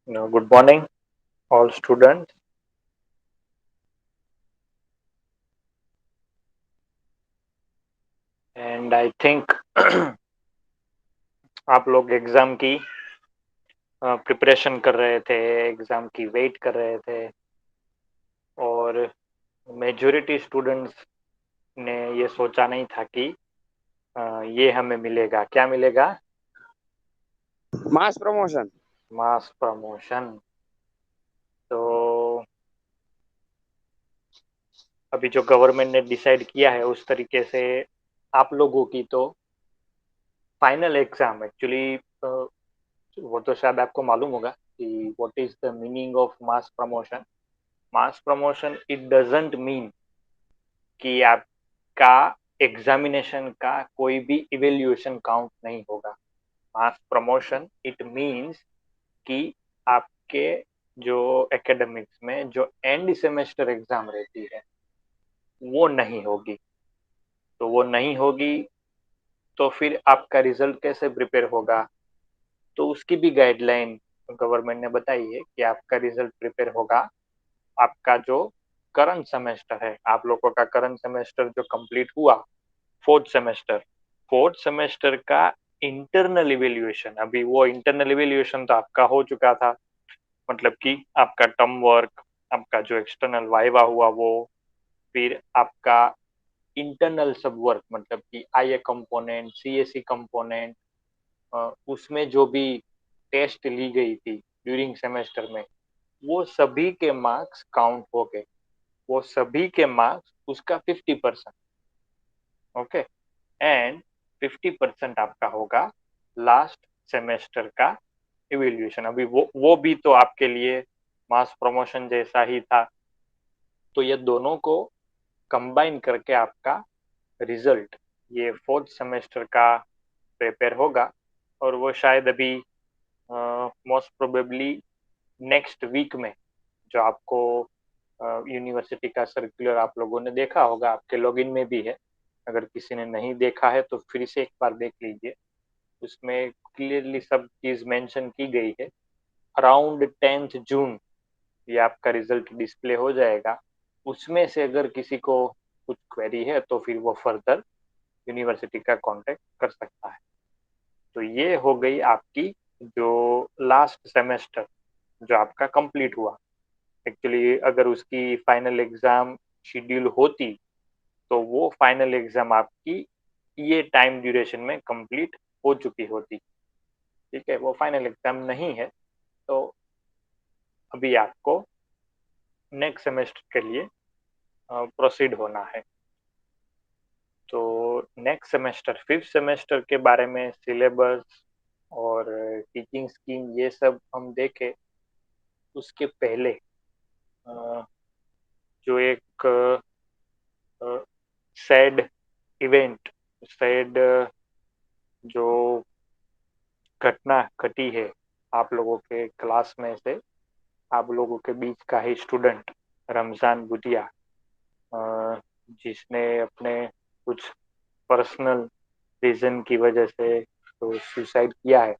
Good morning, all students. And I think आप लोग exam की प्रिपरेशन कर रहे थे, एग्जाम की वेट कर रहे थे और मेजॉरिटी स्टूडेंट्स ने ये सोचा नहीं था कि ये हमें मिलेगा। क्या मिलेगा? मास प्रमोशन। मास प्रमोशन। तो अभी जो गवर्नमेंट ने डिसाइड किया है उस तरीके से आप लोगों की तो फाइनल एग्जाम एक्चुअली, वो तो शायद आपको मालूम होगा कि what is the meaning of mass promotion. Mass promotion it doesn't mean कि आपका एग्जामिनेशन का कोई भी इवेल्युएशन काउंट नहीं होगा। मास प्रमोशन इट मीन्स कि आपके जो एकेडमिक्स में जो एंड सेमेस्टर एग्जाम रहती है वो नहीं होगी। तो वो नहीं होगी तो फिर आपका रिजल्ट कैसे प्रिपेयर होगा? तो उसकी भी गाइडलाइन गवर्नमेंट ने बताई है कि आपका रिजल्ट प्रिपेयर होगा आपका जो करंट सेमेस्टर है। आप लोगों का करंट सेमेस्टर जो कंप्लीट हुआ, फोर्थ सेमेस्टर का इंटरनल इवेल्युएशन। अभी वो इंटरनल इवेल्युएशन तो आपका हो चुका था, मतलब कि आपका टर्म वर्क, आपका जो एक्सटर्नल वाइवा हुआ वो, फिर आपका इंटरनल सब वर्क, मतलब कि आईए कंपोनेंट, सीएससी कंपोनेंट, उसमें जो भी टेस्ट ली गई थी ड्यूरिंग सेमेस्टर में, वो सभी के मार्क्स काउंट हो गए। वो सभी के मार्क्स उसका 50%। ओके। एंड 50% आपका होगा लास्ट सेमेस्टर का इवेल्युएशन। अभी वो भी तो आपके लिए मास प्रमोशन जैसा ही था। तो ये दोनों को कंबाइन करके आपका रिजल्ट ये फोर्थ सेमेस्टर का प्रिपेयर होगा। और वो शायद अभी मोस्ट प्रोबेबली नेक्स्ट वीक में, जो आपको यूनिवर्सिटी का सर्कुलर आप लोगों ने देखा होगा, आपके लॉगिन में भी है। अगर किसी ने नहीं देखा है तो फिर से एक बार देख लीजिए। उसमें क्लियरली सब चीज मेंशन की गई है। अराउंड 10th जून ये आपका रिजल्ट डिस्प्ले हो जाएगा। उसमें से अगर किसी को कुछ क्वेरी है तो फिर वो फर्दर यूनिवर्सिटी का कांटेक्ट कर सकता है। तो ये हो गई आपकी जो लास्ट सेमेस्टर जो आपका कंप्लीट हुआ। एक्चुअली अगर उसकी फाइनल एग्जाम शेड्यूल होती तो वो फाइनल एग्जाम आपकी ये टाइम ड्यूरेशन में कंप्लीट हो चुकी होती। ठीक है, वो फाइनल एग्जाम नहीं है। तो अभी आपको नेक्स्ट सेमेस्टर के लिए प्रोसीड होना है। तो नेक्स्ट सेमेस्टर, फिफ्थ सेमेस्टर के बारे में सिलेबस और टीचिंग स्कीम ये सब हम देखें उसके पहले जो एक सैड इवेंट, सैड जो घटना घटी है आप लोगों के क्लास में से, आप लोगों के बीच का ही स्टूडेंट रमजान बुदिया, जिसने अपने कुछ पर्सनल रीजन की वजह से तो सुसाइड किया है।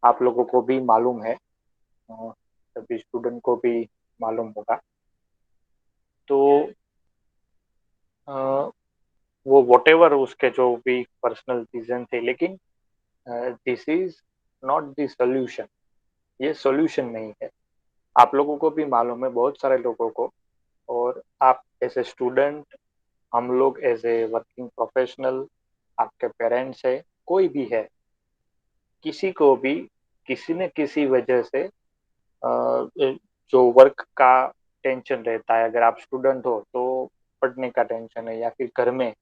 आप लोगों को भी मालूम है, सभी स्टूडेंट को भी मालूम होगा। तो वो वॉट एवर उसके जो भी पर्सनल रीजन थे, लेकिन this is not the solution. ये सोल्यूशन नहीं है। आप लोगों को भी मालूम है, बहुत सारे लोगों को। और आप एज ए स्टूडेंट, हम लोग एज ए वर्किंग प्रोफेशनल, आपके पेरेंट्स है, कोई भी है, किसी को भी किसी न किसी वजह से जो वर्क का टेंशन रहता है। अगर आप स्टूडेंट हो तो पढ़ने का टेंशन है, या फिर घर में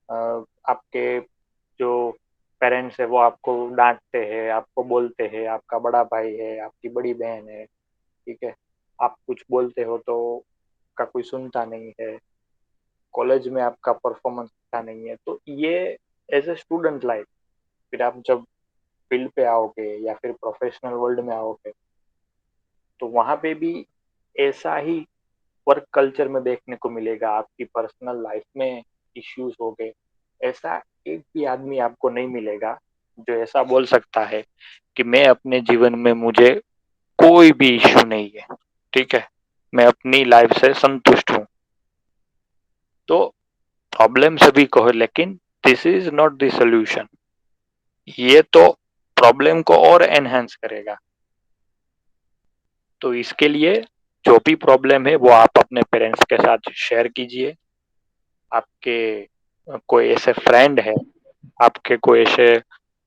आपके जो पेरेंट्स है वो आपको डांटते हैं, आपको बोलते हैं, आपका बड़ा भाई है, आपकी बड़ी बहन है, ठीक है, आप कुछ बोलते हो तो का कोई सुनता नहीं है, कॉलेज में आपका परफॉर्मेंस अच्छा नहीं है। तो ये एज ए स्टूडेंट लाइफ, फिर आप जब फील्ड पे आओगे या फिर प्रोफेशनल वर्ल्ड में आओगे तो वहां पे भी ऐसा ही वर्क कल्चर में देखने को मिलेगा। आपकी पर्सनल लाइफ में इश्यूज हो गए, ऐसा एक भी आदमी आपको नहीं मिलेगा जो ऐसा बोल सकता है कि मैं अपने जीवन में मुझे कोई भी इश्यू नहीं है, ठीक है, मैं अपनी लाइफ से संतुष्ट हूँ। तो प्रॉब्लम सभी को है, लेकिन this is not the solution. ये तो प्रॉब्लम को और एनहांस करेगा। तो इसके लिए जो भी प्रॉब्लम है वो आप अपने पेरेंट्स के साथ शेयर कीजिए। आपके कोई ऐसे फ्रेंड है, आपके कोई ऐसे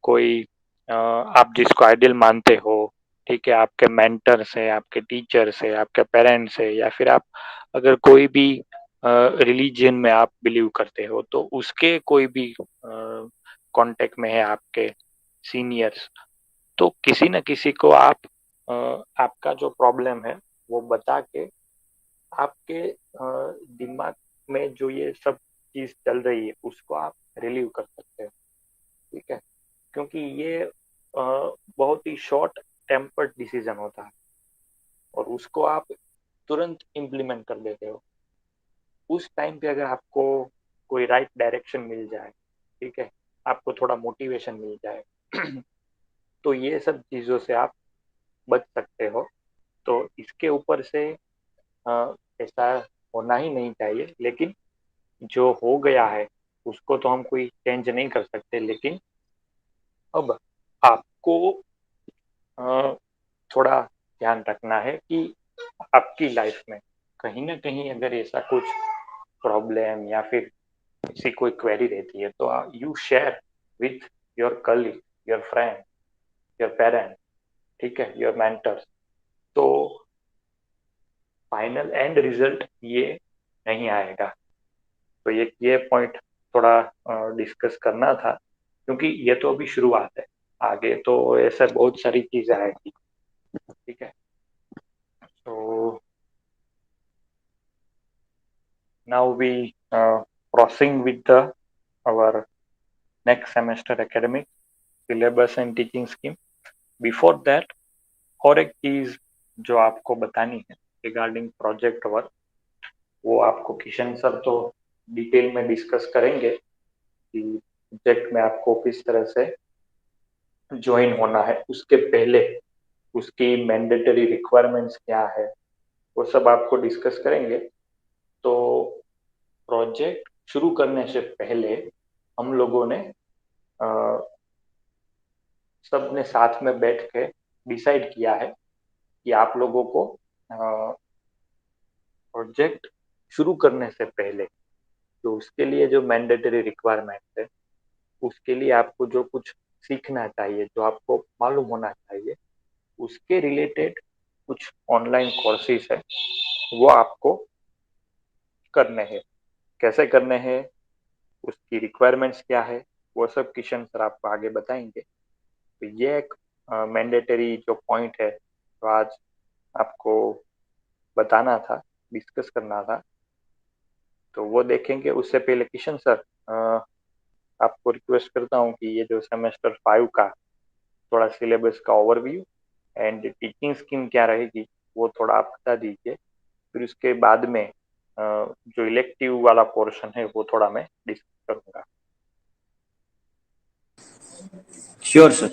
कोई आप जिसको आइडियल मानते हो, ठीक है, आपके मेंटर्स है, आपके टीचर्स है, आपके पेरेंट्स है, या फिर आप अगर कोई भी रिलीजन में आप बिलीव करते हो तो उसके कोई भी कांटेक्ट में है आपके सीनियर्स, तो किसी न किसी को आप आपका जो प्रॉब्लम है वो बता के आपके दिमाग में जो ये सब चीज चल रही है उसको आप रिलीव कर सकते हो, ठीक है। क्योंकि ये बहुत ही शॉर्ट टेम्पर्ड डिसीजन होता है और उसको आप तुरंत इम्प्लीमेंट कर देते हो। उस टाइम पे अगर आपको कोई राइट डायरेक्शन मिल जाए, ठीक है, आपको थोड़ा मोटिवेशन मिल जाए तो ये सब चीज़ों से आप बच सकते हो। तो इसके ऊपर से ऐसा होना ही नहीं चाहिए, लेकिन जो हो गया है उसको तो हम कोई चेंज नहीं कर सकते, लेकिन अब आपको थोड़ा ध्यान रखना है कि आपकी लाइफ में कहीं ना कहीं अगर ऐसा कुछ प्रॉब्लम या फिर किसी कोई क्वेरी रहती है तो you share with your colleague, your friend, your parent, ठीक है, योर मेंटर्स। तो फाइनल एंड रिजल्ट ये नहीं आएगा। तो ये पॉइंट थोड़ा डिस्कस करना था, क्योंकि ये तो अभी शुरुआत है, आगे तो ऐसा बहुत सारी चीजें आएगी, ठीक है। तो now we proceeding with the our next semester academic syllabus and teaching scheme. Before that, और एक चीज जो आपको बतानी है रिगार्डिंग प्रोजेक्ट वर्क, वो आपको किशन सर तो डिटेल में डिस्कस करेंगे कि प्रोजेक्ट में आपको किस तरह से ज्वाइन होना है। उसके पहले उसकी मैंडेटरी रिक्वायरमेंट्स क्या है वो सब आपको डिस्कस करेंगे। तो प्रोजेक्ट शुरू करने से पहले हम लोगों ने सब ने साथ में बैठ के डिसाइड किया है कि आप लोगों को प्रोजेक्ट शुरू करने से पहले तो उसके लिए जो मैंडेटरी रिक्वायरमेंट है, उसके लिए आपको जो कुछ सीखना चाहिए, जो आपको मालूम होना चाहिए, उसके रिलेटेड कुछ ऑनलाइन कोर्सेज है वो आपको करने हैं। कैसे करने हैं, उसकी रिक्वायरमेंट्स क्या है, वो सब किशन सर आपको आगे बताएंगे। तो ये एक मैंडेटरी जो पॉइंट है तो आज आपको बताना था, डिस्कस करना था, तो वो देखेंगे। उससे पहले किशन सर, आपको रिक्वेस्ट करता हूँ कि ये जो सेमेस्टर 5 का थोड़ा सिलेबस का ओवरव्यू एंड टीचिंग स्कीम क्या रहेगी वो थोड़ा आप बता दीजिए। फिर उसके बाद में जो इलेक्टिव वाला पोर्शन है वो थोड़ा मैं डिस्कस करूंगा। Sure, sir.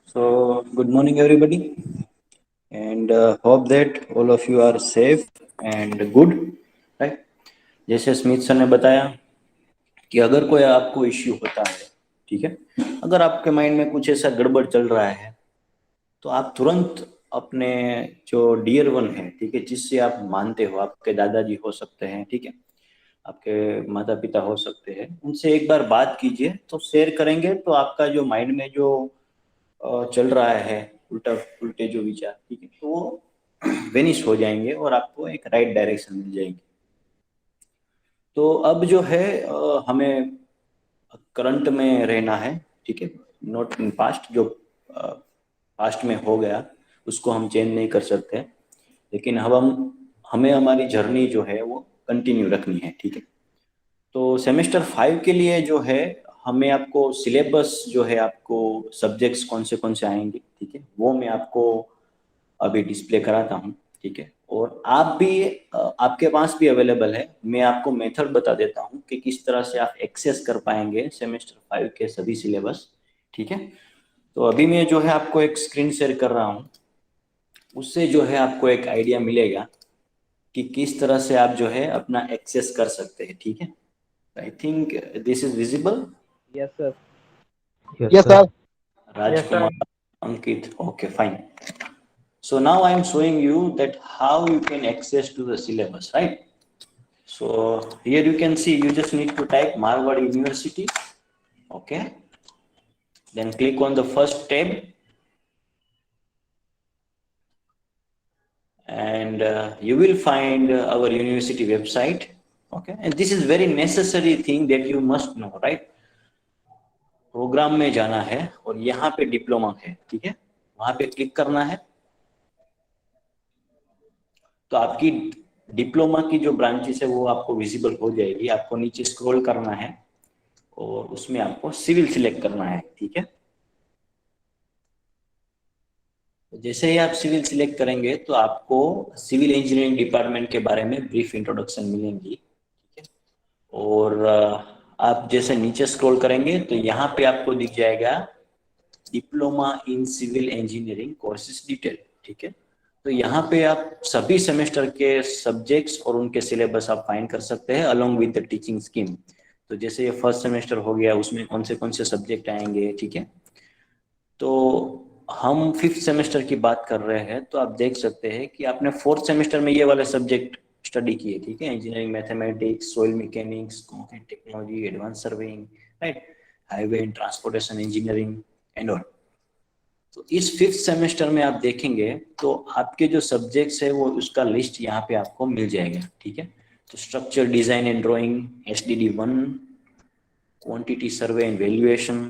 So, good morning, everybody, and hope that all of you are safe and good, right? जैसे स्मिथ सर ने बताया कि अगर कोई आपको इश्यू होता है, ठीक है, अगर आपके माइंड में कुछ ऐसा गड़बड़ चल रहा है, तो आप तुरंत अपने जो डियर वन है, ठीक है, जिससे आप मानते हो, आपके दादाजी हो सकते हैं, ठीक है, आपके माता पिता हो सकते हैं, उनसे एक बार बात कीजिए। तो शेयर करेंगे तो आपका जो माइंड में जो चल रहा है, उल्टा उल्टे जो विचार, ठीक है, तो वो वेनिश हो जाएंगे और आपको एक राइट डायरेक्शन मिल जाएगी। तो अब जो है हमें करंट में रहना है, ठीक है, नॉट इन पास्ट। जो पास्ट में हो गया उसको हम चेंज नहीं कर सकते, लेकिन अब हमें हमारी जर्नी जो है वो कंटिन्यू रखनी है, ठीक है। तो सेमेस्टर 5 के लिए जो है हमें आपको सिलेबस जो है, आपको सब्जेक्ट्स कौन से आएंगे, ठीक है, वो मैं आपको अभी डिस्प्ले कराता हूँ, ठीक है। और आप भी आपके पास भी अवेलेबल है। मैं आपको मेथड बता देता हूँ कि किस तरह से आप एक्सेस कर पाएंगे सेमेस्टर 5 के सभी सिलेबस, ठीक है। तो अभी मैं जो है आपको एक स्क्रीन शेयर कर रहा हूँ, उससे जो है आपको एक आइडिया मिलेगा कि किस तरह से आप जो है अपना एक्सेस कर सकते हैं। ठीक है, I think this is visible. Yes, sir. Yes, sir. Yes, sir. Rajkumar, Ankit, okay, fine. So now I am showing you that how you can access to the syllabus, right? So here you can see, you just need to type Marward University, okay? Then click on the first tab, and you will find our university website, okay? And this is very necessary thing that you must know, right? Program में जाना है और यहाँ पे diploma है, ठीक है, वहां पे क्लिक करना है। तो आपकी डिप्लोमा की जो ब्रांचेस है वो आपको विजिबल हो जाएगी। आपको नीचे स्क्रॉल करना है और उसमें आपको सिविल सिलेक्ट करना है, ठीक है। तो जैसे ही आप सिविल सिलेक्ट करेंगे तो आपको सिविल इंजीनियरिंग डिपार्टमेंट के बारे में ब्रीफ इंट्रोडक्शन मिलेंगी, ठीक है। और आप जैसे नीचे स्क्रॉल करेंगे तो यहाँ पे आपको दिख जाएगा diploma in civil engineering courses detail, ठीक है। तो यहाँ पे आप सभी सेमेस्टर के सब्जेक्ट्स और उनके सिलेबस आप फाइंड कर सकते हैं along with the teaching scheme. तो जैसे ये फर्स्ट सेमेस्टर हो गया, उसमें कौन से सब्जेक्ट आएंगे, ठीक है। तो हम फिफ्थ सेमेस्टर की बात कर रहे हैं, तो आप देख सकते हैं कि आपने फोर्थ सेमेस्टर में ये वाले सब्जेक्ट स्टडी किए, ठीक है। Engineering mathematics, soil mechanics, concrete technology, advance surveying, right, highway and transportation engineering and all. तो इस फिफ्थ सेमेस्टर में आप देखेंगे तो आपके जो सब्जेक्ट्स है वो उसका लिस्ट यहाँ पे आपको मिल जाएगा, ठीक है। तो structure design and drawing, SDD1, quantity survey and valuation,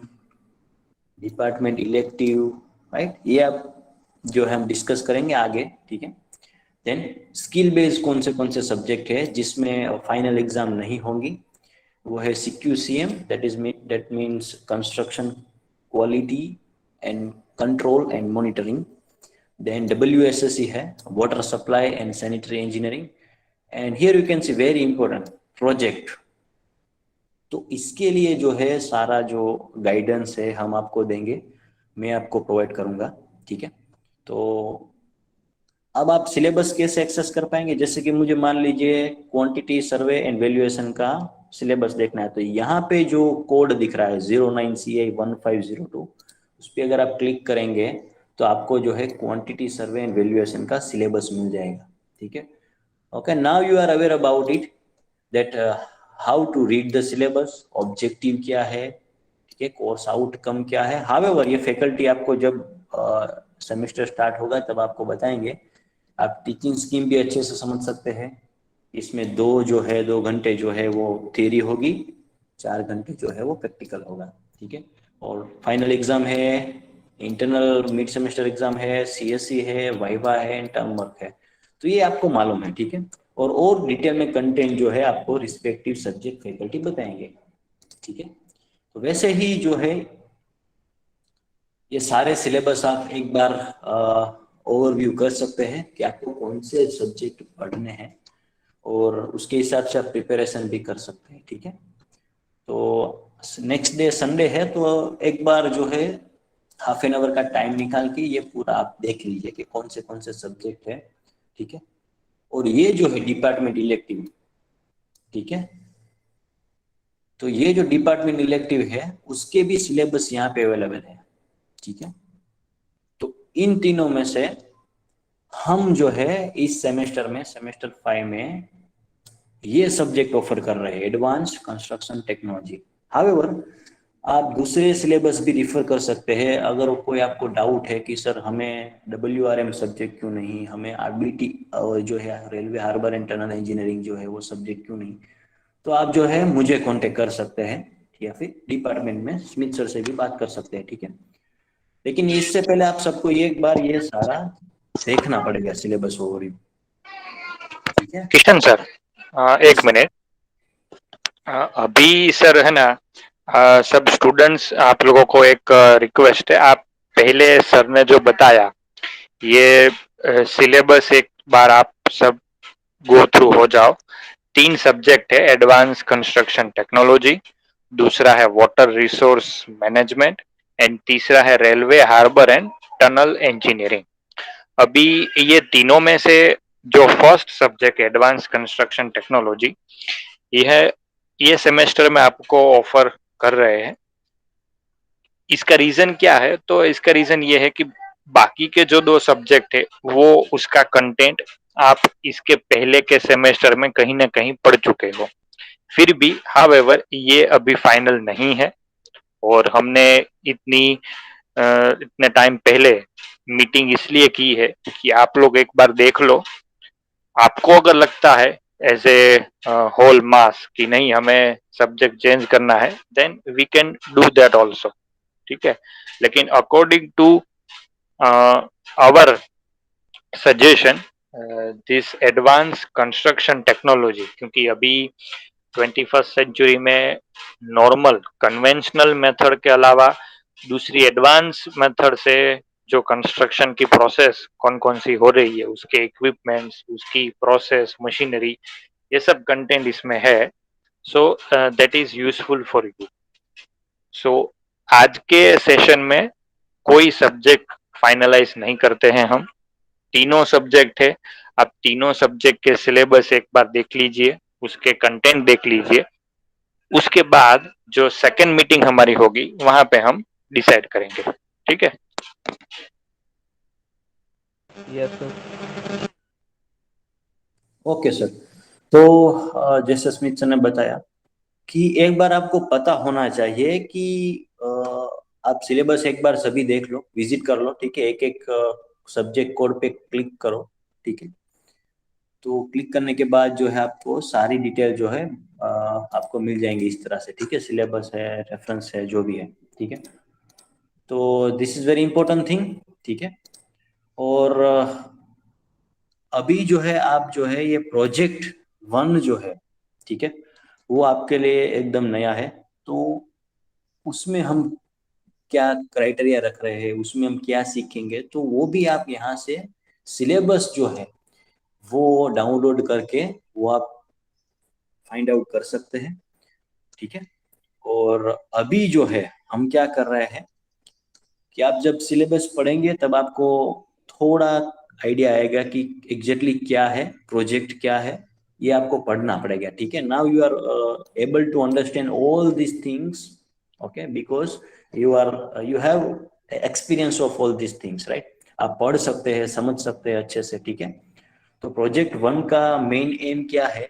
department elective, right, ये आप जो है हम डिस्कस करेंगे आगे, ठीक है। देन स्किल बेस्ड कौन से सब्जेक्ट है जिसमें फाइनल एग्जाम नहीं होंगी, वो है CQCM, that means construction quality and control and monitoring. Then WSSE है water supply and sanitary engineering. And here you can see very important project. तो इसके लिए जो है सारा जो गाइडेंस है हम आपको देंगे, मैं आपको प्रोवाइड करूंगा, ठीक है। तो अब आप सिलेबस कैसे एक्सेस कर पाएंगे, जैसे कि मुझे मान लीजिए क्वांटिटी सर्वे एंड वैल्यूएशन का सिलेबस देखना है, तो यहाँ पे जो कोड दिख रहा है 09CI1502, उस पर अगर आप क्लिक करेंगे तो आपको जो है क्वांटिटी सर्वे एंड वैल्यूएशन का सिलेबस मिल जाएगा, ठीक है। Okay, now you are aware about it that how to read the syllabus, objective क्या है, ठीक है, कोर्स आउटकम क्या है। हावेवर ये फैकल्टी आपको जब सेमेस्टर स्टार्ट होगा तब आपको बताएंगे। आप टीचिंग स्कीम भी अच्छे से समझ सकते हैं। इसमें 2 घंटे जो है वो थियरी होगी, 4 घंटे जो है वो प्रैक्टिकल होगा, ठीक है। और फाइनल एग्जाम है, इंटरनल मिड सेमेस्टर एग्जाम है, CSE है, वाइवा है एंड टर्म वर्क है। तो ये आपको मालूम है, ठीक है। और डिटेल में कंटेंट जो है आपको रिस्पेक्टिव सब्जेक्ट फैकल्टी बताएंगे, ठीक है। तो वैसे ही जो है ये सारे सिलेबस आप एक बार ओवरव्यू कर सकते हैं कि आपको कौन से सब्जेक्ट पढ़ने हैं और उसके हिसाब से आप प्रिपरेशन भी कर सकते हैं, ठीक है। तो नेक्स्ट डे संडे है, तो एक बार जो है हाफ एन आवर का टाइम निकाल के ये पूरा आप देख लीजिए कि कौन से सब्जेक्ट है, ठीक है। और ये जो है डिपार्टमेंट इलेक्टिव, ठीक है, तो ये जो डिपार्टमेंट इलेक्टिव है उसके भी सिलेबस यहाँ पे अवेलेबल है, ठीक है। तो इन तीनों में से हम जो है इस सेमेस्टर में, सेमेस्टर 5 में ये सब्जेक्ट ऑफर कर रहे हैं, एडवांस कंस्ट्रक्शन टेक्नोलॉजी। हावेवर आप दूसरे सिलेबस भी रिफर कर सकते हैं अगर कोई आपको डाउट है कि सर हमें WRM सब्जेक्ट क्यों नहीं, हमें RBT जो है railway harbour and tunnel engineering जो है वो सब्जेक्ट क्यों नहीं, तो आप जो है मुझे कांटेक्ट कर सकते हैं या फिर डिपार्टमेंट में स्मिथ सर से भी बात कर सकते हैं, ठीक है। लेकिन इससे पहले आप सबको एक बार ये सारा देखना पड़ेगा सिलेबस ओवरव्यू, ठीक है। किशन सर, एक मिनट। अभी सर है ना, सब स्टूडेंट्स, आप लोगों को एक रिक्वेस्ट है, आप पहले सर ने जो बताया ये सिलेबस एक बार आप सब गो थ्रू हो जाओ। 3 सब्जेक्ट है, एडवांस कंस्ट्रक्शन टेक्नोलॉजी, दूसरा है वाटर रिसोर्स मैनेजमेंट एंड तीसरा है railway, harbour and tunnel engineering. अभी ये तीनों में से जो first subject advance construction technology, ये सेमेस्टर में आपको ऑफर कर रहे हैं। इसका रीजन क्या है? तो इसका रीजन ये है कि बाकी के जो दो सब्जेक्ट है वो उसका कंटेंट आप इसके पहले के सेमेस्टर में कहीं ना कहीं पढ़ चुके हो। फिर भी हाउएवर ये अभी फाइनल नहीं है, और हमने इतने टाइम पहले मीटिंग इसलिए की है कि आप लोग एक बार देख लो। आपको अगर लगता है एज ए होल मास कि नहीं हमें सब्जेक्ट चेंज करना है, then we can do that also, ठीक है। लेकिन according to our suggestion, this advance construction technology, क्योंकि अभी 21st सेंचुरी में नॉर्मल कन्वेंशनल मेथड के अलावा दूसरी एडवांस मेथड से जो कंस्ट्रक्शन की प्रोसेस कौन कौन सी हो रही है, उसके इक्विपमेंट्स, उसकी प्रोसेस, मशीनरी, ये सब कंटेंट इसमें है। So that is useful for you. So आज के सेशन में कोई सब्जेक्ट फाइनलाइज नहीं करते हैं हम, तीनों सब्जेक्ट है। आप तीनों सब्जेक्ट के सिलेबस एक बार देख लीजिए, उसके कंटेंट देख लीजिए। उसके बाद जो सेकंड मीटिंग हमारी होगी वहां पे हम डिसाइड करेंगे, ठीक है। Yes sir. Okay sir. तो जैसे स्मिथ सर ने बताया कि एक बार आपको पता होना चाहिए कि आप सिलेबस एक बार सभी देख लो, विजिट कर लो, ठीक है। एक एक सब्जेक्ट कोड पे क्लिक करो, ठीक है। तो क्लिक करने के बाद जो है आपको सारी डिटेल जो है आपको मिल जाएंगी इस तरह से, ठीक है। सिलेबस है, रेफरेंस है, जो भी है, ठीक है। तो this is very important thing, ठीक है। और अभी जो है आप जो है ये प्रोजेक्ट 1 जो है, ठीक है, वो आपके लिए एकदम नया है। तो उसमें हम क्या क्राइटेरिया रख रहे हैं, उसमें हम क्या सीखेंगे, तो वो भी आप यहाँ से सिलेबस जो है वो डाउनलोड करके वो आप फाइंड आउट कर सकते हैं, ठीक है। और अभी जो है हम क्या कर रहे हैं कि आप जब सिलेबस पढ़ेंगे तब आपको थोड़ा आइडिया आएगा कि एग्जैक्टली क्या है, प्रोजेक्ट क्या है, ये आपको पढ़ना पड़ेगा, ठीक है। Now you are able to understand all this things, okay, because you have experience of all this things, right. आप पढ़ सकते हैं, समझ सकते हैं अच्छे से, ठीक है। तो प्रोजेक्ट 1 का मेन एम क्या है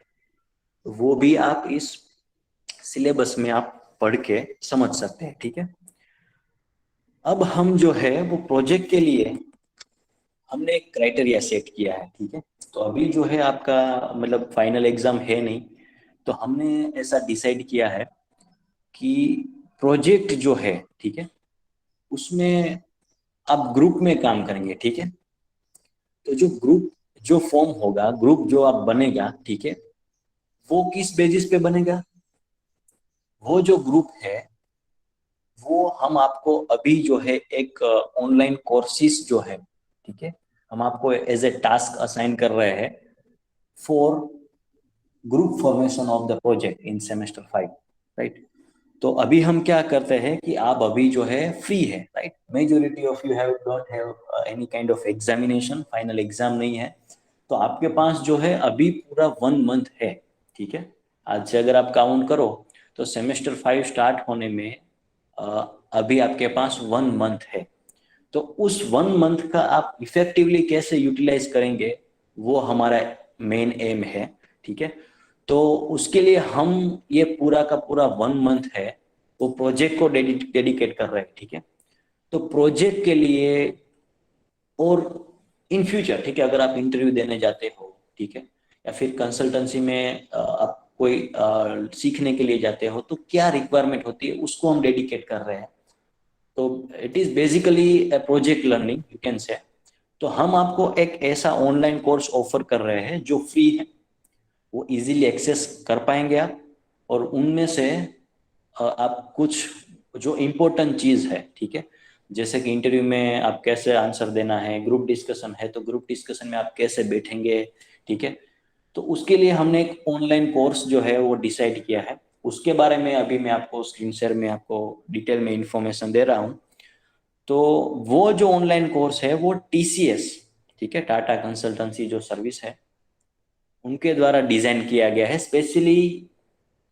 वो भी आप इस सिलेबस में आप पढ़ के समझ सकते हैं, ठीक है। अब हम जो है वो प्रोजेक्ट के लिए हमने एक क्राइटेरिया सेट किया है, ठीक है। तो अभी जो है आपका मतलब फाइनल एग्जाम है नहीं, तो हमने ऐसा डिसाइड किया है कि प्रोजेक्ट जो है, ठीक है, उसमें आप ग्रुप में काम करेंगे, ठीक है। तो जो ग्रुप जो फॉर्म होगा, ग्रुप जो आप बनेगा, ठीक है, वो किस बेसिस पे बनेगा? वो जो ग्रुप है वो हम आपको अभी जो है एक ऑनलाइन कोर्सेज जो है, ठीक है, हम आपको एज ए टास्क असाइन कर रहे हैं for group formation of the project in semester 5, right. तो अभी हम क्या करते हैं कि आप अभी जो है फ्री है, right. Majority of you have don't have any kind of examination, final exam नहीं है। तो आपके पास जो है अभी पूरा 1 मंथ है, ठीक है। आज से अगर आप काउंट करो तो सेमेस्टर 5 स्टार्ट होने में अभी आपके पास 1 मंथ है। तो उस 1 मंथ का आप इफेक्टिवली कैसे यूटिलाइज करेंगे वो हमारा मेन एम है, ठीक है। तो उसके लिए हम ये पूरा का पूरा 1 मंथ है वो प्रोजेक्ट को डेडिकेट कर रहे हैं, ठीक है। तो प्रोजेक्ट के लिए और इन फ्यूचर, ठीक है, अगर आप इंटरव्यू देने जाते हो, ठीक है, या फिर कंसल्टेंसी में आप कोई सीखने के लिए जाते हो, तो क्या रिक्वायरमेंट होती है उसको हम डेडिकेट कर रहे हैं। तो it is basically A project learning you can say. तो हम आपको एक ऐसा ऑनलाइन कोर्स ऑफर कर रहे हैं जो फ्री है, वो इजीली एक्सेस कर पाएंगे आप। और उनमें से आप कुछ जो इम्पोर्टेंट चीज है, ठीक है, जैसे कि इंटरव्यू में आप कैसे आंसर देना है, ग्रुप डिस्कशन है तो ग्रुप डिस्कशन में आप कैसे बैठेंगे, ठीक है। तो उसके लिए हमने एक ऑनलाइन कोर्स जो है वो डिसाइड किया है। उसके बारे में अभी मैं आपको स्क्रीन शेयर में आपको डिटेल में इंफॉर्मेशन दे रहा हूँ। तो वो जो ऑनलाइन कोर्स है वो TCS, ठीक है, टाटा कंसल्टेंसी जो सर्विस है, उनके द्वारा डिजाइन किया गया है स्पेशली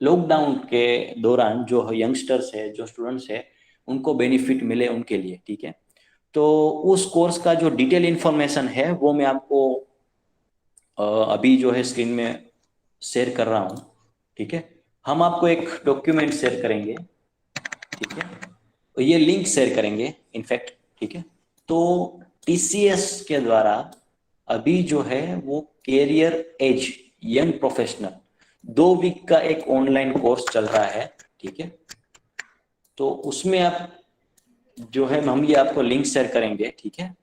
लॉकडाउन के दौरान जो यंगस्टर्स है, जो स्टूडेंट्स है, उनको बेनिफिट मिले उनके लिए, ठीक है। तो उस कोर्स का जो डिटेल इंफॉर्मेशन है वो मैं आपको अभी जो है स्क्रीन में शेयर कर रहा हूँ, ठीक है। हम आपको एक डॉक्यूमेंट शेयर करेंगे, ठीक है, तो ये लिंक शेयर करेंगे इनफैक्ट, ठीक है। तो TCS के द्वारा अभी जो है वो career as young professional 2 week का एक ऑनलाइन कोर्स चल रहा है, ठीक है। तो उसमें आप जो है हम ये आपको लिंक शेयर करेंगे, ठीक है।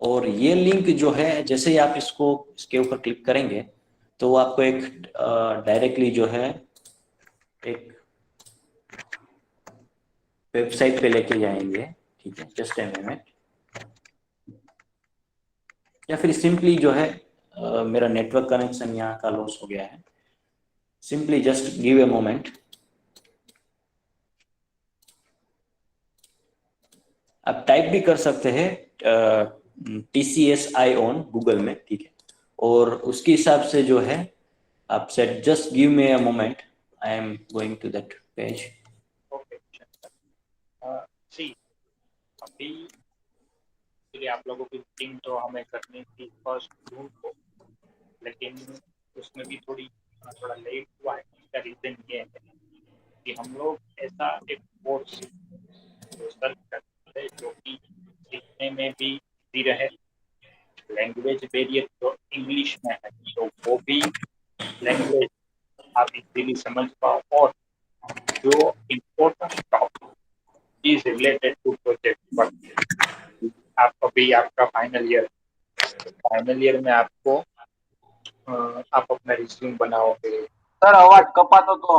और ये लिंक जो है जैसे ही आप इसके ऊपर क्लिक करेंगे तो आपको एक डायरेक्टली जो है एक वेबसाइट पे लेके जाएंगे, ठीक है। जस्ट ए मिनट, या फिर सिंपली जो है मेरा नेटवर्क कनेक्शन यहाँ का लॉस हो गया है, simply just give a moment. आप टाइप भी कर सकते हैं TCS ION गूगल में, ठीक है। और उसके हिसाब से जो है आप set, just give me a moment, I am going to that page. Okay, see अभी के लिए आप लोगों की मीटिंग तो हमें करनी थी 1 जून को, लेकिन उसमें भी थोड़ा लेट हुआ है। इसका रीजन ये है कि हम लोग ऐसा एक कोर्स सर्च करते हैं जो कि सीखने में भी इजी रहे, लैंग्वेज बैरियर जो इंग्लिश में है तो वो भी लैंग्वेज आप इजीली समझ पाओ, और जो important topic is related to project work. आप अभी आपका फाइनल ईयर में आपको आप अपना रिज्यूम बनाओगे। सर अवाज कपातो तो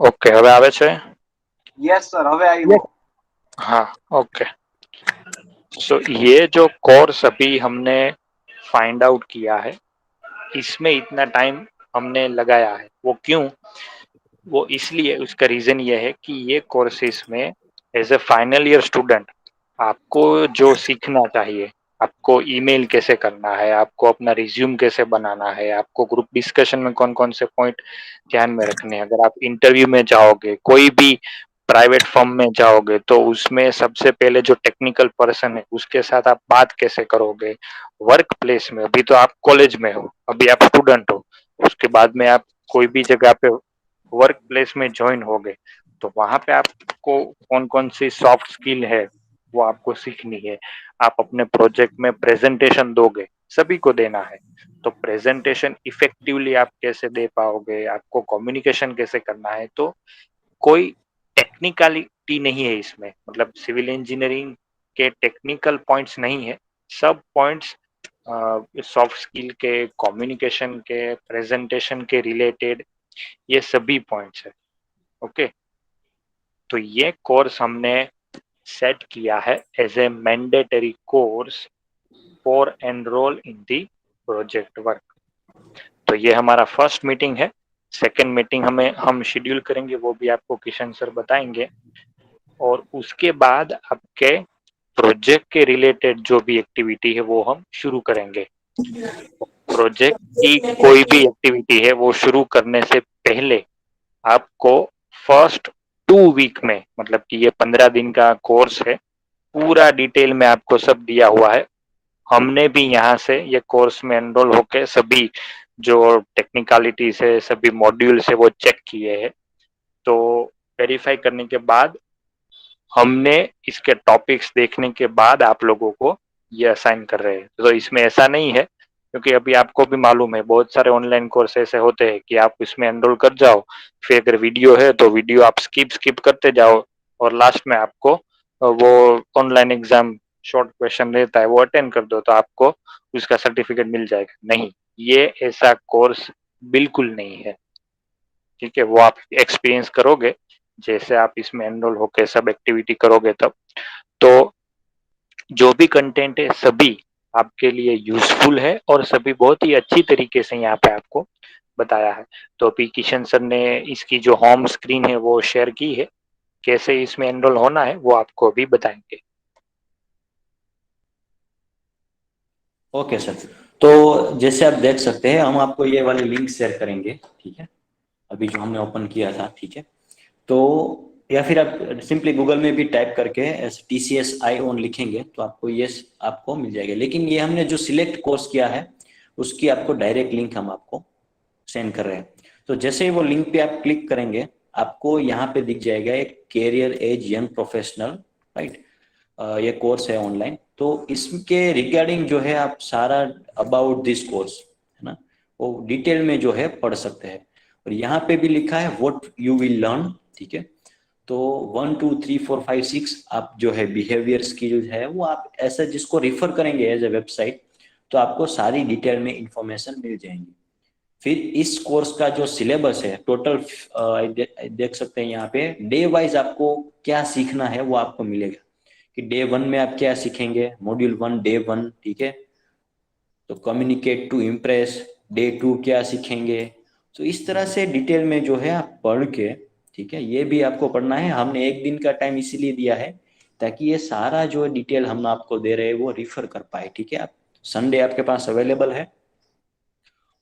ओके, હવે આવે છે? यस सर હવે આવ્યો। हाँ, ओके। सो ये जो कोर्स अभी हमने फाइंड आउट किया है, इसमें इतना टाइम हमने लगाया है, वो क्यों? वो इसलिए, उसका रीजन ये है कि ये कोर्सेज में as a final year student आपको जो सीखना चाहिए, आपको ईमेल कैसे करना है, आपको अपना रिज्यूम कैसे बनाना है, आपको ग्रुप डिस्कशन में कौन कौन से पॉइंट ध्यान में रखने हैं, अगर आप इंटरव्यू में जाओगे, कोई भी प्राइवेट फर्म में जाओगे, तो उसमें सबसे पहले जो टेक्निकल पर्सन है उसके साथ आप बात कैसे करोगे। वर्क प्लेस में, अभी तो आप कॉलेज में हो, अभी आप स्टूडेंट हो, उसके बाद में आप कोई भी जगह पे वर्क प्लेस में ज्वाइन हो गए, तो वहां पे आपको कौन कौन सी सॉफ्ट स्किल है वो आपको सीखनी है। आप अपने प्रोजेक्ट में प्रेजेंटेशन दोगे, सभी को देना है, तो प्रेजेंटेशन इफेक्टिवली आप कैसे दे पाओगे, आपको कम्युनिकेशन कैसे करना है। तो कोई टेक्निकलिटी नहीं है इसमें, मतलब सिविल इंजीनियरिंग के टेक्निकल पॉइंट्स नहीं है, सब पॉइंट्स सॉफ्ट स्किल के, कम्युनिकेशन के, प्रेजेंटेशन के रिलेटेड, ये सभी पॉइंट्स है। ओके, तो ये कोर्स हमने सेट किया है as a mandatory course for enrol in the project work. तो ये हमारा फर्स्ट मीटिंग है। सेकंड मीटिंग हम शेड्यूल करेंगे, वो भी आपको किशन सर बताएंगे, और उसके बाद आपके प्रोजेक्ट के रिलेटेड जो भी एक्टिविटी है वो हम शुरू करेंगे। प्रोजेक्ट की कोई भी एक्टिविटी है वो शुरू करने से पहले आपको फर्स्ट 2 वीक में, मतलब कि ये 15 दिन का कोर्स है, पूरा डिटेल में आपको सब दिया हुआ है। हमने भी यहाँ से ये कोर्स में एनरोल होके सभी जो टेक्निकलिटीज है, सभी मॉड्यूल्स है वो चेक किए हैं। तो वेरीफाई करने के बाद हमने इसके टॉपिक्स देखने के बाद आप लोगों को ये असाइन कर रहे हैं। तो इसमें ऐसा नहीं है, क्योंकि अभी आपको भी मालूम है बहुत सारे ऑनलाइन कोर्स ऐसे होते हैं कि आप इसमें एनरोल कर जाओ, फिर अगर वीडियो है तो वीडियो आप स्किप करते जाओ, और लास्ट में आपको वो ऑनलाइन एग्जाम शॉर्ट क्वेश्चन रहता है वो अटेंड कर दो तो आपको उसका सर्टिफिकेट मिल जाएगा। नहीं, ये ऐसा कोर्स बिल्कुल नहीं है, ठीक है। वो आप एक्सपीरियंस करोगे जैसे आप इसमें एनरोल होकर सब एक्टिविटी करोगे तब। तो जो भी कंटेंट है सभी आपके लिए यूजफुल है, और सभी बहुत ही अच्छी तरीके से यहाँ पे आपको बताया है। तो अभी किशन सर ने इसकी जो होम स्क्रीन है वो शेयर की है, कैसे इसमें एनरोल होना है वो आपको अभी बताएंगे। Okay sir. तो जैसे आप देख सकते हैं, हम आपको ये वाली लिंक शेयर करेंगे, ठीक है, अभी जो हमने ओपन किया था, ठीक है। तो या फिर आप सिंपली गूगल में भी टाइप करके TCS iON लिखेंगे तो आपको ये आपको मिल जाएगा। लेकिन ये हमने जो सिलेक्ट कोर्स किया है उसकी आपको डायरेक्ट लिंक हम आपको सेंड कर रहे हैं। तो जैसे ही वो लिंक पे आप क्लिक करेंगे, आपको यहाँ पे दिख जाएगा एक career as young professional, right. ये कोर्स है ऑनलाइन। तो इसके रिगार्डिंग जो है आप सारा अबाउट दिस कोर्स, है ना, वो डिटेल में जो है पढ़ सकते हैं। और यहाँ पे भी लिखा है व्हाट यू विल लर्न, ठीक है। तो 1 2 3 4 5 6 आप जो है बिहेवियर स्किल है वो आप ऐसा जिसको रिफर करेंगे एज ए वेबसाइट, तो आपको सारी डिटेल में इंफॉर्मेशन मिल जाएंगी। फिर इस कोर्स का जो सिलेबस है टोटल, देख सकते हैं यहाँ पे डे वाइज आपको क्या सीखना है वो आपको मिलेगा कि डे 1 में आप क्या सीखेंगे, मॉड्यूल 1 डे 1, ठीक है। तो कम्युनिकेट टू इम्प्रेस, डे 2 क्या सीखेंगे। तो इस तरह से डिटेल में जो है आप पढ़ के, ठीक है, ये भी आपको पढ़ना है। हमने एक दिन का टाइम इसीलिए दिया है ताकि ये सारा जो डिटेल हम आपको दे रहे हैं वो रिफर कर पाए, ठीक है। आप संडे आपके पास अवेलेबल है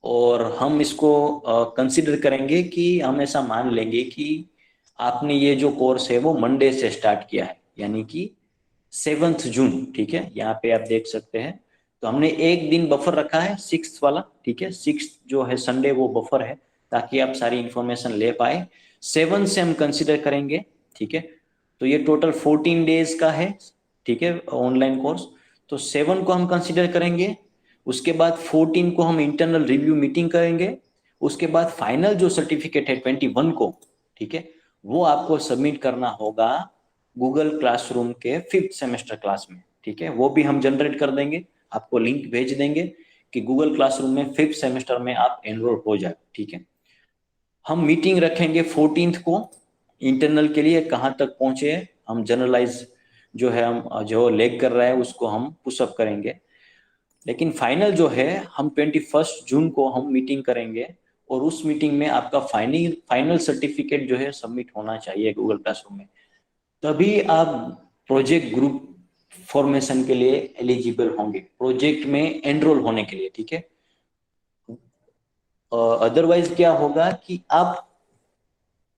और हम इसको कंसिडर करेंगे कि हम ऐसा मान लेंगे कि आपने ये जो कोर्स है वो मंडे से स्टार्ट किया है, यानी कि 7 जून, ठीक है। यहाँ पे आप देख सकते हैं। तो हमने एक दिन बफर रखा है 6 वाला, ठीक है। 6 जो है संडे वो बफर है ताकि आप सारी इंफॉर्मेशन ले पाए। 7 से हम कंसिडर करेंगे, ठीक है। तो ये टोटल 14 डेज का है, ठीक है, ऑनलाइन कोर्स। तो 7 को हम कंसिडर करेंगे, उसके बाद 14 को हम इंटरनल रिव्यू मीटिंग करेंगे, उसके बाद फाइनल जो सर्टिफिकेट है 21 को, ठीक है, वो आपको सबमिट करना होगा गूगल क्लासरूम के 5th सेमेस्टर क्लास में, ठीक है। वो भी हम जनरेट कर देंगे, आपको लिंक भेज देंगे कि गूगल क्लासरूम में 5th सेमेस्टर में आप एनरोल हो जाए, ठीक है। हम मीटिंग रखेंगे 14th को इंटरनल के लिए, कहाँ तक पहुंचे हम जनरलाइज जो है, हम जो लेग कर रहा है उसको हम पुशअप करेंगे। लेकिन फाइनल जो है हम 21 जून को हम मीटिंग करेंगे और उस मीटिंग में आपका फाइनल सर्टिफिकेट जो है सबमिट होना चाहिए गूगल क्लासरूम में। तभी आप प्रोजेक्ट ग्रुप फॉर्मेशन के लिए एलिजिबल होंगे, प्रोजेक्ट में एनरोल होने के लिए, ठीक है। अदरवाइज क्या होगा कि आप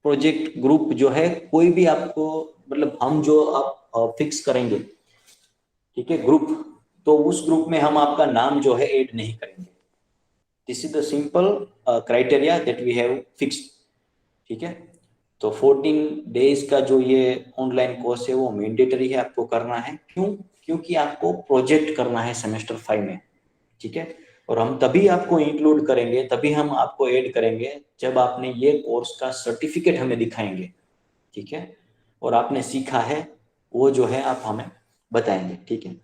प्रोजेक्ट ग्रुप जो है कोई भी आपको, मतलब हम जो आप फिक्स करेंगे, ठीक है, ग्रुप, तो उस ग्रुप में हम आपका नाम जो है ऐड नहीं करेंगे। This is the simple criteria that we have fixed, ठीक है। तो 14 डेज का जो ये ऑनलाइन कोर्स है वो मैंडेटरी है, आपको करना है। क्यों? क्योंकि आपको प्रोजेक्ट करना है सेमेस्टर 5 में, ठीक है। और हम तभी आपको इंक्लूड करेंगे, तभी हम आपको ऐड करेंगे जब आपने ये कोर्स का सर्टिफिकेट हमें दिखाएंगे, ठीक है। और आपने सीखा है वो जो है आप हमें बताएंगे, ठीक है।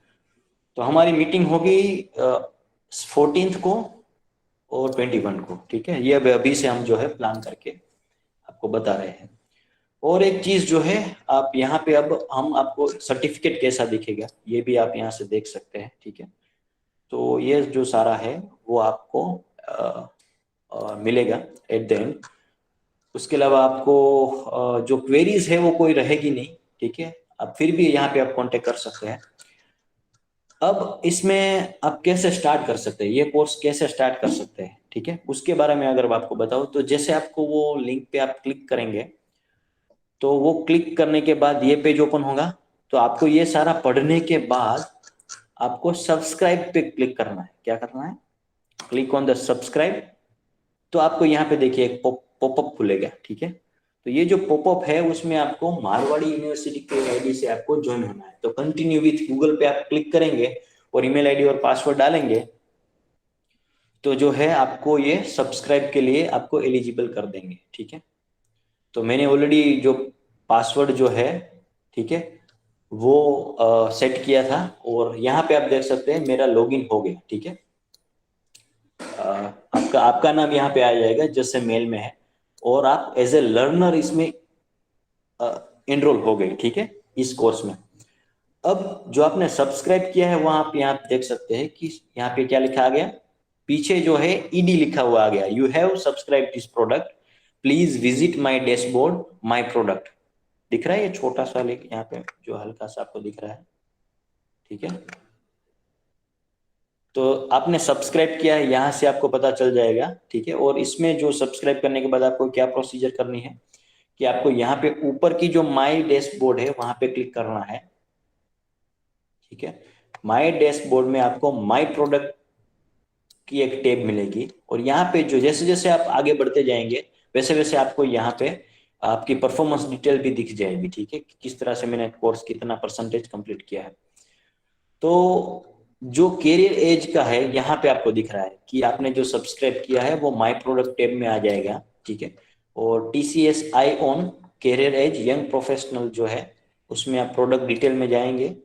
तो हमारी मीटिंग होगी 14th को और 21 को, ठीक है। ये अभी से हम जो है प्लान करके आपको बता रहे हैं। और एक चीज जो है, आप यहाँ पे अब हम आपको सर्टिफिकेट कैसा दिखेगा ये भी आप यहाँ से देख सकते हैं, ठीक है। तो ये जो सारा है वो आपको मिलेगा एट द एंड। उसके अलावा आपको जो क्वेरीज है वो कोई रहेगी नहीं, ठीक है। अब फिर भी यहाँ पे आप कांटेक्ट कर सकते हैं। अब इसमें आप कैसे स्टार्ट कर सकते हैं, ये कोर्स कैसे स्टार्ट कर सकते हैं, ठीक है, उसके बारे में अगर आपको बताऊं तो जैसे आपको वो लिंक पे आप क्लिक करेंगे तो वो क्लिक करने के बाद ये पेज ओपन होगा। तो आपको ये सारा पढ़ने के बाद आपको सब्सक्राइब पे क्लिक करना है। क्या करना है? Click on the subscribe. तो आपको यहाँ पे देखिए एक पॉपअप खुलेगा, ठीक है। तो ये जो पॉपअप है उसमें आपको मारवाड़ी यूनिवर्सिटी के आईडी से आपको ज्वाइन होना है। तो कंटिन्यू विथ गूगल पे आप क्लिक करेंगे और ईमेल आईडी और पासवर्ड डालेंगे तो जो है आपको ये सब्सक्राइब के लिए आपको एलिजिबल कर देंगे, ठीक है। तो मैंने ऑलरेडी जो पासवर्ड जो है, ठीक है, वो सेट किया था और यहाँ पे आप देख सकते हैं मेरा लॉगिन हो गया, ठीक है। आपका नाम यहाँ पे आ जाएगा जैसे मेल में है और आप एज ए लर्नर इसमें एनरोल हो गए, ठीक है, इस कोर्स में। अब जो आपने सब्सक्राइब किया है वहां आप यहाँ देख सकते हैं कि यहाँ पे क्या लिखा आ गया, पीछे जो है ईडी लिखा हुआ आ गया, you have subscribe this product, please visit my dashboard my product. दिख रहा है ये छोटा सा लेक यहाँ पे जो हल्का सा आपको दिख रहा है, ठीक है। तो आपने सब्सक्राइब किया है, यहाँ से आपको पता चल जाएगा, ठीक है। और इसमें जो सब्सक्राइब करने के बाद आपको क्या प्रोसीजर करनी है कि आपको यहाँ पे ऊपर की जो माय डैशबोर्ड है वहां पे क्लिक करना है, ठीक है। माय डैशबोर्ड में आपको माय प्रोडक्ट की एक टैब मिलेगी, और यहाँ पे जो जैसे जैसे आप आगे बढ़ते जाएंगे वैसे वैसे आपको यहाँ पे आपकी परफॉर्मेंस डिटेल भी दिख जाएगी, ठीक है, कि किस तरह से मैंने कोर्स कितना परसेंटेज कंप्लीट किया है। तो जो कैरियर एज का है यहाँ पे आपको दिख रहा है कि आपने जो सब्सक्राइब किया है वो माय प्रोडक्ट टैब में आ जाएगा, ठीक है। और TCS iON career as young professional जो है उसमें आप प्रोडक्ट डिटेल में जाएंगे,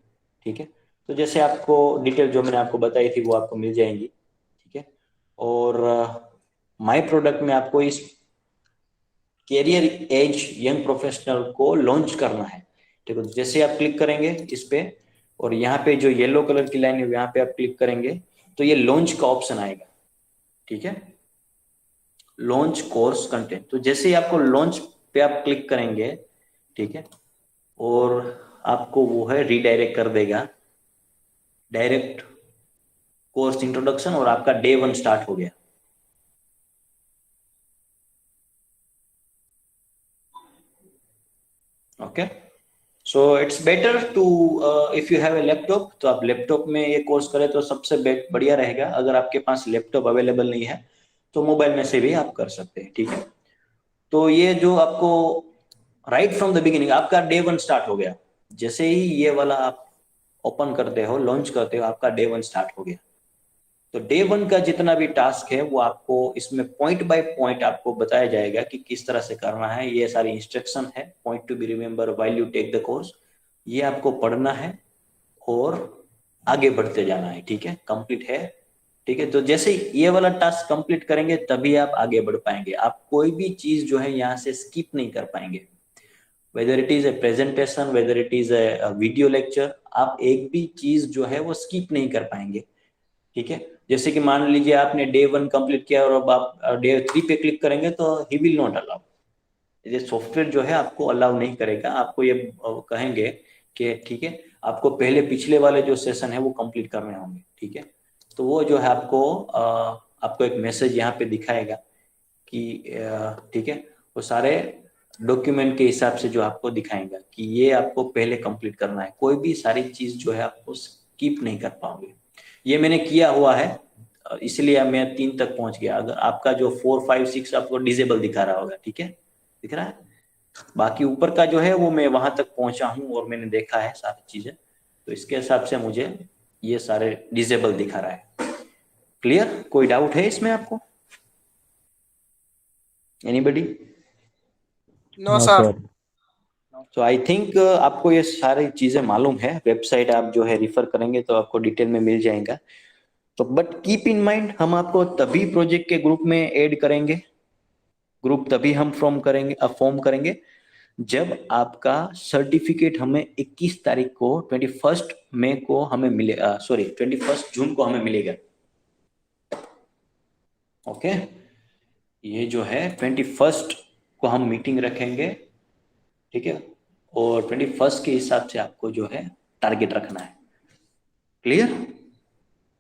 ठीक है। तो जैसे आपको डिटेल जो मैंने आपको बताई थी वो आपको मिल जाएंगी, ठीक है। और माय प्रोडक्ट में आपको इस कैरियर एज यंग प्रोफेशनल को लॉन्च करना है, ठीक है। जैसे आप क्लिक करेंगे इस पे और यहाँ पे जो येलो कलर की लाइन है यहाँ पे आप क्लिक करेंगे तो ये लॉन्च का ऑप्शन आएगा, ठीक है, लॉन्च कोर्स कंटेंट। तो जैसे ही आपको लॉन्च पे आप क्लिक करेंगे, ठीक है, और आपको वो है रीडायरेक्ट कर देगा डायरेक्ट कोर्स इंट्रोडक्शन, और आपका डे 1 स्टार्ट हो गया। Okay, so it's better to if you have a laptop, तो आप लैपटॉप में ये कोर्स करें तो सबसे बढ़िया रहेगा। अगर आपके पास लैपटॉप अवेलेबल नहीं है तो मोबाइल में से भी आप कर सकते हैं, ठीक है। तो ये जो आपको राइट फ्रॉम द बिगिनिंग आपका डे 1 स्टार्ट हो गया, जैसे ही ये वाला आप ओपन करते हो लॉन्च करते हो आपका डे 1 स्टार्ट हो गया। तो डे 1 का जितना भी टास्क है वो आपको इसमें पॉइंट बाय पॉइंट आपको बताया जाएगा कि किस तरह से करना है। ये सारी इंस्ट्रक्शन है, point to be remember while you take the course, ये आपको पढ़ना है और आगे बढ़ते जाना है, ठीक है। कंप्लीट है, ठीक है। तो जैसे ये वाला टास्क कंप्लीट करेंगे तभी आप आगे बढ़ पाएंगे। आप कोई भी चीज जो है यहाँ से स्किप नहीं कर पाएंगे, whether it is a presentation, whether it is a video lecture, आप एक भी चीज जो है वो स्किप नहीं कर पाएंगे, ठीक है। जैसे कि मान लीजिए आपने डे 1 कंप्लीट किया और अब आप डे 3 पे क्लिक करेंगे तो ही विल नॉट अलाउ, ये सॉफ्टवेयर जो है आपको अलाउ नहीं करेगा। आपको ये कहेंगे कि ठीक है आपको पहले पिछले वाले जो सेशन है वो कंप्लीट करने होंगे, ठीक है। तो वो जो है आपको एक मैसेज यहाँ पे दिखाएगा कि ठीक है, वो सारे डॉक्यूमेंट के हिसाब से जो आपको दिखाएगा कि ये आपको पहले कंप्लीट करना है। कोई भी सारी चीज जो है आपको स्किप नहीं कर पाओगे। ये मैंने किया हुआ है, इसलिए मैं 3 तक पहुंच गया। अगर आपका जो 4 5 6 आपको डिसेबल दिखा रहा होगा, ठीक है, दिख रहा है। बाकी ऊपर का जो है वो मैं वहां तक पहुंचा हूं और मैंने देखा है सारी चीजें, तो इसके हिसाब से मुझे ये सारे डिसेबल दिखा रहा है। क्लियर? कोई डाउट है इसमें आपको? एनीबडी? No sir. तो आई थिंक आपको ये सारी चीजें मालूम है। वेबसाइट आप जो है रिफर करेंगे तो आपको डिटेल में मिल जाएगा। तो बट कीप इन माइंड हम आपको तभी प्रोजेक्ट के ग्रुप में ऐड करेंगे, ग्रुप तभी हम फॉर्म करेंगे जब आपका सर्टिफिकेट हमें 21 तारीख को 21 मई को हमें मिले, सॉरी 21 जून को हमें मिलेगा। ओके, ये जो है 21 को हम मीटिंग रखेंगे, ठीक है, और 21 के हिसाब से आपको जो है टारगेट रखना है। क्लियर?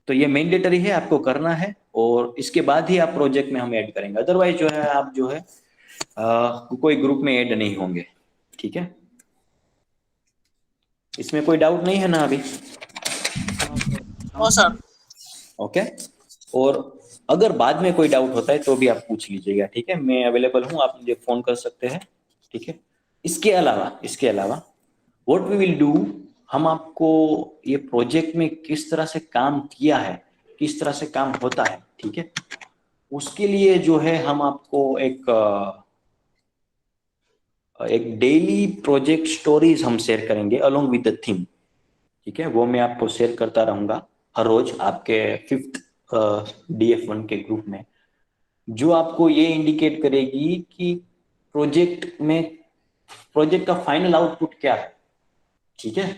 तो ये मैंडेटरी है, आपको करना है और इसके बाद ही आप प्रोजेक्ट में हम ऐड करेंगे। अदरवाइज जो है आप जो है कोई ग्रुप में ऐड नहीं होंगे, ठीक है। इसमें कोई डाउट नहीं है ना अभी? No sir. ओके, और अगर बाद में कोई डाउट होता है तो भी आप पूछ लीजिएगा, ठीक है। मैं अवेलेबल हूँ, आप मुझे फोन कर सकते हैं, ठीक है। इसके अलावा व्हाट वी विल डू, हम आपको ये प्रोजेक्ट में किस तरह से काम किया है, किस तरह से काम होता है, ठीक है, उसके लिए जो है हम आपको एक डेली प्रोजेक्ट स्टोरीज हम शेयर करेंगे अलोंग विद द थीम, ठीक है। वो मैं आपको शेयर करता रहूंगा हर रोज आपके 5th DF1 के ग्रुप में, जो आपको ये इंडिकेट करेगी कि प्रोजेक्ट का फाइनल आउटपुट क्या है, ठीक है।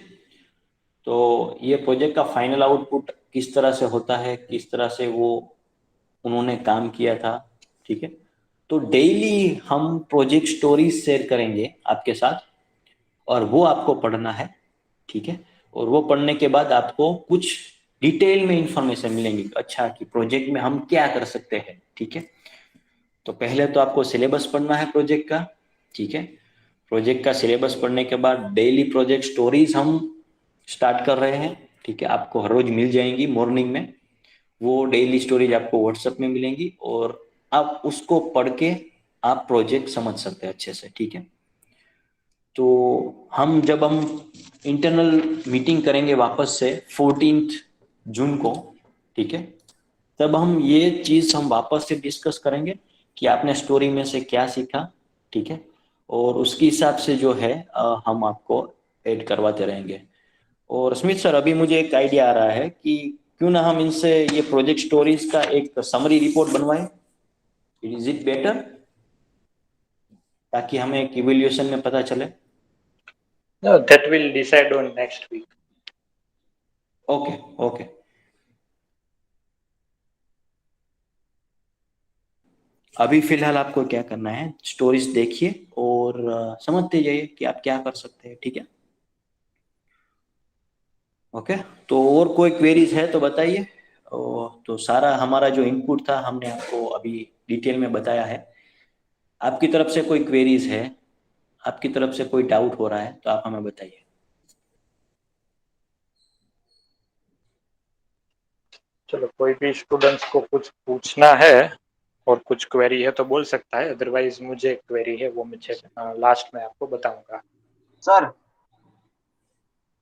तो ये प्रोजेक्ट का फाइनल आउटपुट किस तरह से होता है, किस तरह से वो उन्होंने काम किया था, ठीक है। तो डेली हम प्रोजेक्ट स्टोरीज शेयर करेंगे आपके साथ, और वो आपको पढ़ना है, ठीक है। और वो पढ़ने के बाद आपको कुछ डिटेल में इंफॉर्मेशन मिलेंगी, अच्छा कि प्रोजेक्ट में हम क्या कर सकते हैं, ठीक है। तो पहले तो आपको सिलेबस पढ़ना है प्रोजेक्ट का, ठीक है। प्रोजेक्ट का सिलेबस पढ़ने के बाद डेली प्रोजेक्ट स्टोरीज हम स्टार्ट कर रहे हैं, ठीक है। आपको हर रोज मिल जाएंगी मॉर्निंग में, वो डेली स्टोरीज आपको व्हाट्सएप में मिलेंगी, और आप उसको पढ़ के आप प्रोजेक्ट समझ सकते हैं अच्छे से, ठीक है। तो जब हम इंटरनल मीटिंग करेंगे वापस से 14 जून को, ठीक है, तब ये चीज हम वापस से डिस्कस करेंगे कि आपने स्टोरी में से क्या सीखा, ठीक है। और उसके हिसाब से जो है हम आपको ऐड करवाते रहेंगे। और स्मिथ सर, अभी मुझे एक आइडिया आ रहा है कि क्यों ना हम इनसे ये प्रोजेक्ट स्टोरीज का एक समरी रिपोर्ट बनवाएं, इज इट बेटर, ताकि हमें एक इवैल्यूएशन में पता चले। No, that will decide on next week. Okay okay. अभी फिलहाल आपको क्या करना है, स्टोरीज देखिए और समझते जाइए कि आप क्या कर सकते हैं, ठीक है। ओके। तो और कोई क्वेरीज है तो बताइए। तो सारा हमारा जो इनपुट था हमने आपको अभी डिटेल में बताया है। आपकी तरफ से कोई क्वेरीज है, आपकी तरफ से कोई डाउट हो रहा है तो आप हमें बताइए। चलो, कोई भी स्टूडेंट्स को कुछ पूछना है और कुछ क्वेरी है तो बोल सकता है, अदरवाइज मुझे एक क्वेरी है, वो मुझे लास्ट में आपको बताऊंगा। સર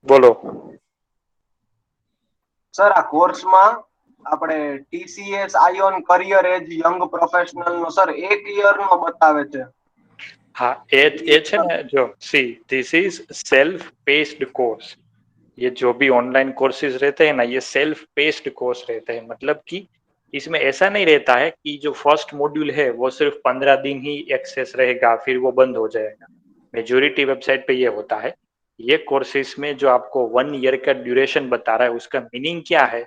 बोलो। સર આ કોર્સમાં આપણે TCS આયોન કરિયર એજ યંગ પ્રોફેશનલ નો સર 1 યર નો બતાવે છે। हाँ, એ છે ને, जो see this is self paced course. ये जो भी ऑनलाइन कोर्सेज रहते हैं ना, ये सेल्फ पेस्ड कोर्स रहते हैं। मतलब कि इसमें ऐसा नहीं रहता है कि जो फर्स्ट मॉड्यूल है वो सिर्फ 15 दिन ही एक्सेस रहेगा, फिर वो बंद हो जाएगा। मेजोरिटी वेबसाइट पे ये होता है। ये कोर्सेज में जो आपको 1 ईयर का ड्यूरेशन बता रहा है, उसका मीनिंग क्या है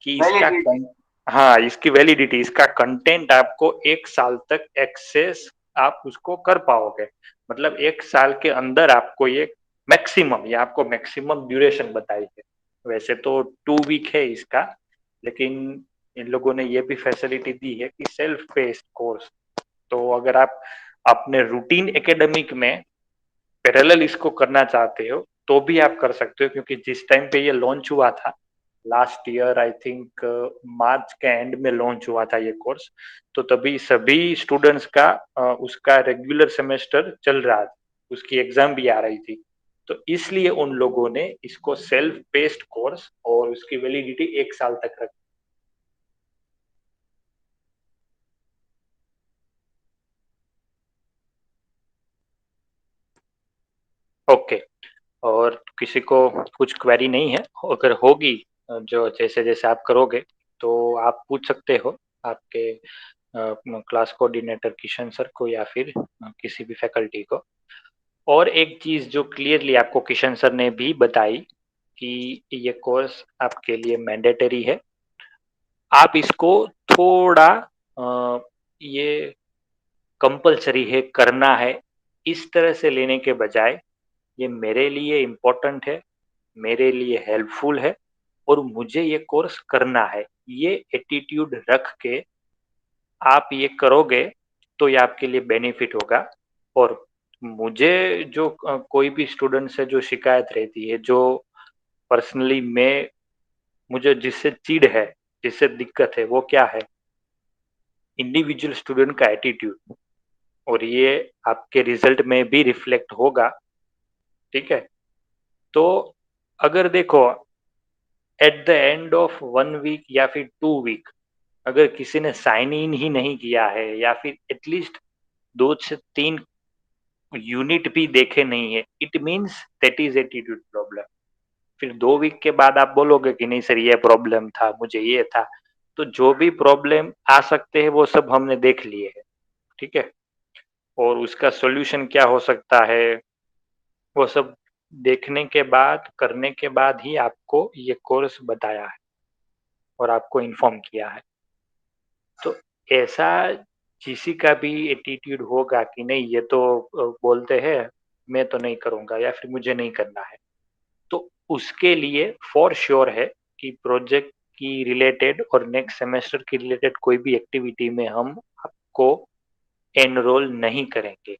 कि વેલિડિટી हाँ, इसकी वैलिडिटी, इसका कंटेंट आपको 1 साल तक एक्सेस आप उसको कर पाओगे। मतलब 1 साल के अंदर आपको ये मैक्सिमम, ये आपको मैक्सिमम ड्यूरेशन बताई है। वैसे तो 2 वीक है इसका, लेकिन इन लोगों ने ये भी फैसिलिटी दी है कि सेल्फ पेस्ड कोर्स। तो अगर आप अपने रूटीन एकेडमिक में पैरेलल इसको करना चाहते हो तो भी आप कर सकते हो, क्योंकि जिस टाइम पे ये लॉन्च हुआ था last year, I think March के एंड में लॉन्च हुआ था ये कोर्स, तो तभी सभी स्टूडेंट्स का उसका रेगुलर सेमेस्टर चल रहा था, उसकी एग्जाम भी आ रही थी। तो इसलिए उन लोगों ने इसको सेल्फ पेस्ड कोर्स और उसकी वैलिडिटी 1 साल तक रखी। ओके। और किसी को कुछ क्वेरी नहीं है, अगर होगी जो जैसे जैसे आप करोगे तो आप पूछ सकते हो आपके क्लास कोऑर्डिनेटर किशन सर को या फिर किसी भी फैकल्टी को। और एक चीज जो क्लियरली आपको किशन सर ने भी बताई कि ये कोर्स आपके लिए मैंडेटरी है। आप इसको थोड़ा ये कंपलसरी है, करना है, इस तरह से लेने के बजाय ये मेरे लिए इम्पोर्टेंट है, मेरे लिए हेल्पफुल है और मुझे ये कोर्स करना है, ये एटीट्यूड रख के आप ये करोगे तो ये आपके लिए बेनिफिट होगा। और मुझे जो कोई भी स्टूडेंट से जो शिकायत रहती है, जो पर्सनली मैं, मुझे जिससे चिढ़ है, जिससे दिक्कत है, वो क्या है, इंडिविजुअल स्टूडेंट का एटीट्यूड। और ये आपके रिजल्ट में भी रिफ्लेक्ट होगा, ठीक है। तो अगर देखो at the end of 1 week या फिर 2 वीक, अगर किसी ने साइन इन ही नहीं किया है या फिर एटलीस्ट 2 से 3 यूनिट भी देखे नहीं है, it means that is attitude problem. फिर 2 वीक के बाद आप बोलोगे कि नहीं सर ये प्रॉब्लम था, मुझे ये था। तो जो भी प्रॉब्लम आ सकते हैं वो सब हमने देख लिए हैं, ठीक है। और उसका सॉल्यूशन क्या हो सकता है, वो सब देखने के बाद, करने के बाद ही आपको ये कोर्स बताया है और आपको इन्फॉर्म किया है। तो ऐसा किसी का भी एटीट्यूड होगा कि नहीं ये तो बोलते हैं, मैं तो नहीं करूंगा या फिर मुझे नहीं करना है, तो उसके लिए फॉर श्योर है कि प्रोजेक्ट की रिलेटेड और नेक्स्ट सेमेस्टर की रिलेटेड कोई भी एक्टिविटी में हम आपको एनरोल नहीं करेंगे।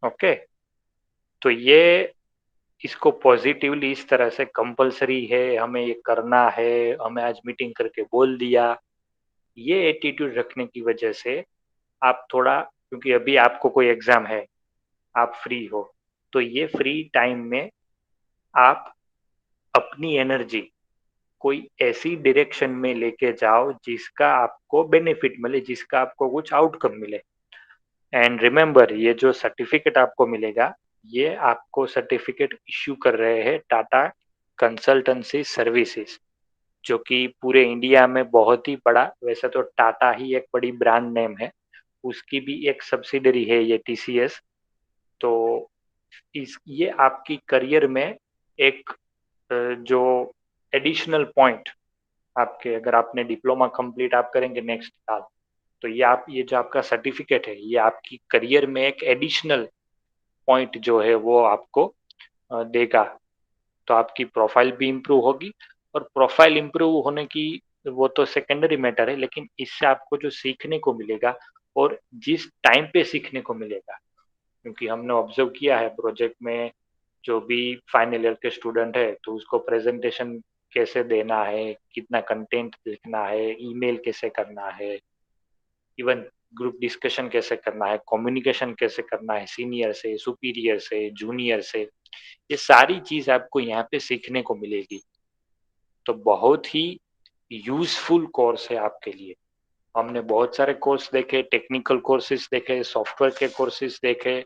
ओके, तो ये इसको पॉजिटिवली इस तरह से कंपलसरी है, हमें ये करना है, हमें आज मीटिंग करके बोल दिया, ये एटीट्यूड रखने की वजह से आप थोड़ा, क्योंकि अभी आपको कोई एग्जाम है, आप फ्री हो, तो ये फ्री टाइम में आप अपनी एनर्जी कोई ऐसी डायरेक्शन में लेके जाओ जिसका आपको बेनिफिट मिले, जिसका आपको कुछ आउटकम मिले। एंड रिमेम्बर, ये जो सर्टिफिकेट आपको मिलेगा, ये आपको सर्टिफिकेट इश्यू कर रहे हैं टाटा कंसल्टेंसी सर्विसेज, जो कि पूरे इंडिया में बहुत ही बड़ा, वैसे तो टाटा ही एक बड़ी ब्रांड नेम है, उसकी भी एक सब्सिडरी है ये टीसीएस। तो इस ये आपकी करियर में एक जो एडिशनल पॉइंट, आपके अगर आपने डिप्लोमा कंप्लीट आप करेंगे नेक्स्ट साल, तो ये जो आपका सर्टिफिकेट है, ये आपकी करियर में एक एडिशनल पॉइंट जो है वो आपको देगा। तो आपकी प्रोफाइल भी इम्प्रूव होगी, और प्रोफाइल इम्प्रूव होने की वो तो सेकेंडरी मैटर है, लेकिन इससे आपको जो सीखने को मिलेगा और जिस टाइम पे सीखने को मिलेगा, क्योंकि हमने ऑब्जर्व किया है प्रोजेक्ट में जो भी फाइनल ईयर के स्टूडेंट है, तो उसको प्रेजेंटेशन कैसे देना है, कितना कंटेंट लिखना है, ईमेल कैसे करना है, इवन ग्रुप डिस्कशन कैसे करना है, कम्युनिकेशन कैसे करना है सीनियर से, सुपीरियर से, जूनियर से, ये सारी चीज आपको यहाँ पे सीखने को मिलेगी। तो बहुत ही यूजफुल कोर्स है आपके लिए। हमने बहुत सारे कोर्स देखे, टेक्निकल कोर्सेज देखे, सॉफ्टवेयर के कोर्सेज देखे,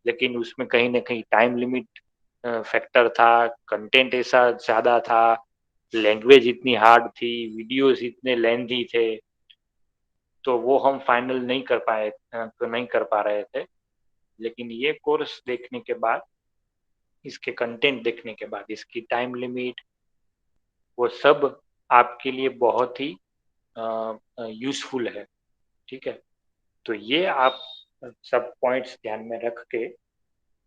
लेकिन उसमें कहीं ना कहीं टाइम लिमिट फैक्टर था, कंटेंट ऐसा ज्यादा था, लैंग्वेज इतनी हार्ड थी, वीडियोस इतने लेंथी थे, तो वो हम फाइनल नहीं कर पाए, तो नहीं कर पा रहे थे। लेकिन ये कोर्स देखने के बाद, इसके कंटेंट देखने के बाद, इसकी टाइम लिमिट, वो सब आपके लिए बहुत ही यूजफुल है। ठीक है, तो ये आप सब पॉइंट्स ध्यान में रख के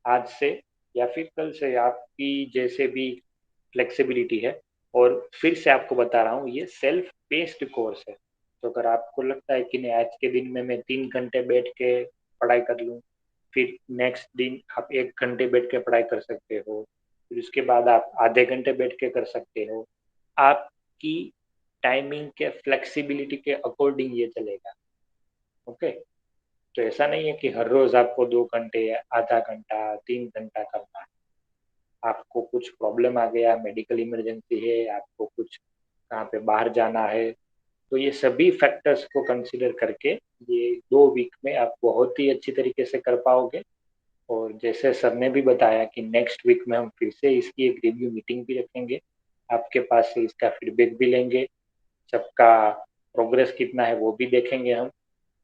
आज से या फिर कल से आपकी जैसे भी फ्लेक्सिबिलिटी है, और फिर से आपको बता रहा हूँ ये सेल्फ पेस्ड कोर्स है। तो अगर आपको लगता है कि नहीं आज के दिन में मैं 3 घंटे बैठ के पढ़ाई कर लूँ, फिर नेक्स्ट दिन आप 1 घंटे बैठ के पढ़ाई कर सकते हो, फिर उसके बाद आप आधे घंटे बैठ के कर सकते हो, आपकी टाइमिंग के फ्लेक्सिबिलिटी के अकॉर्डिंग ये चलेगा। ओके, तो ऐसा नहीं है कि हर रोज आपको 2 घंटे, आधा घंटा, 3 घंटा करना है। आपको कुछ प्रॉब्लम आ गया, मेडिकल इमरजेंसी है, आपको कुछ कहाँ पे बाहर जाना है, तो ये सभी फैक्टर्स को कंसीडर करके ये 2 वीक में आप बहुत ही अच्छी तरीके से कर पाओगे। और जैसे सर ने भी बताया कि नेक्स्ट वीक में हम फिर से इसकी एक रिव्यू मीटिंग भी रखेंगे, आपके पास से इसका फीडबैक भी लेंगे, सबका प्रोग्रेस कितना है वो भी देखेंगे हम,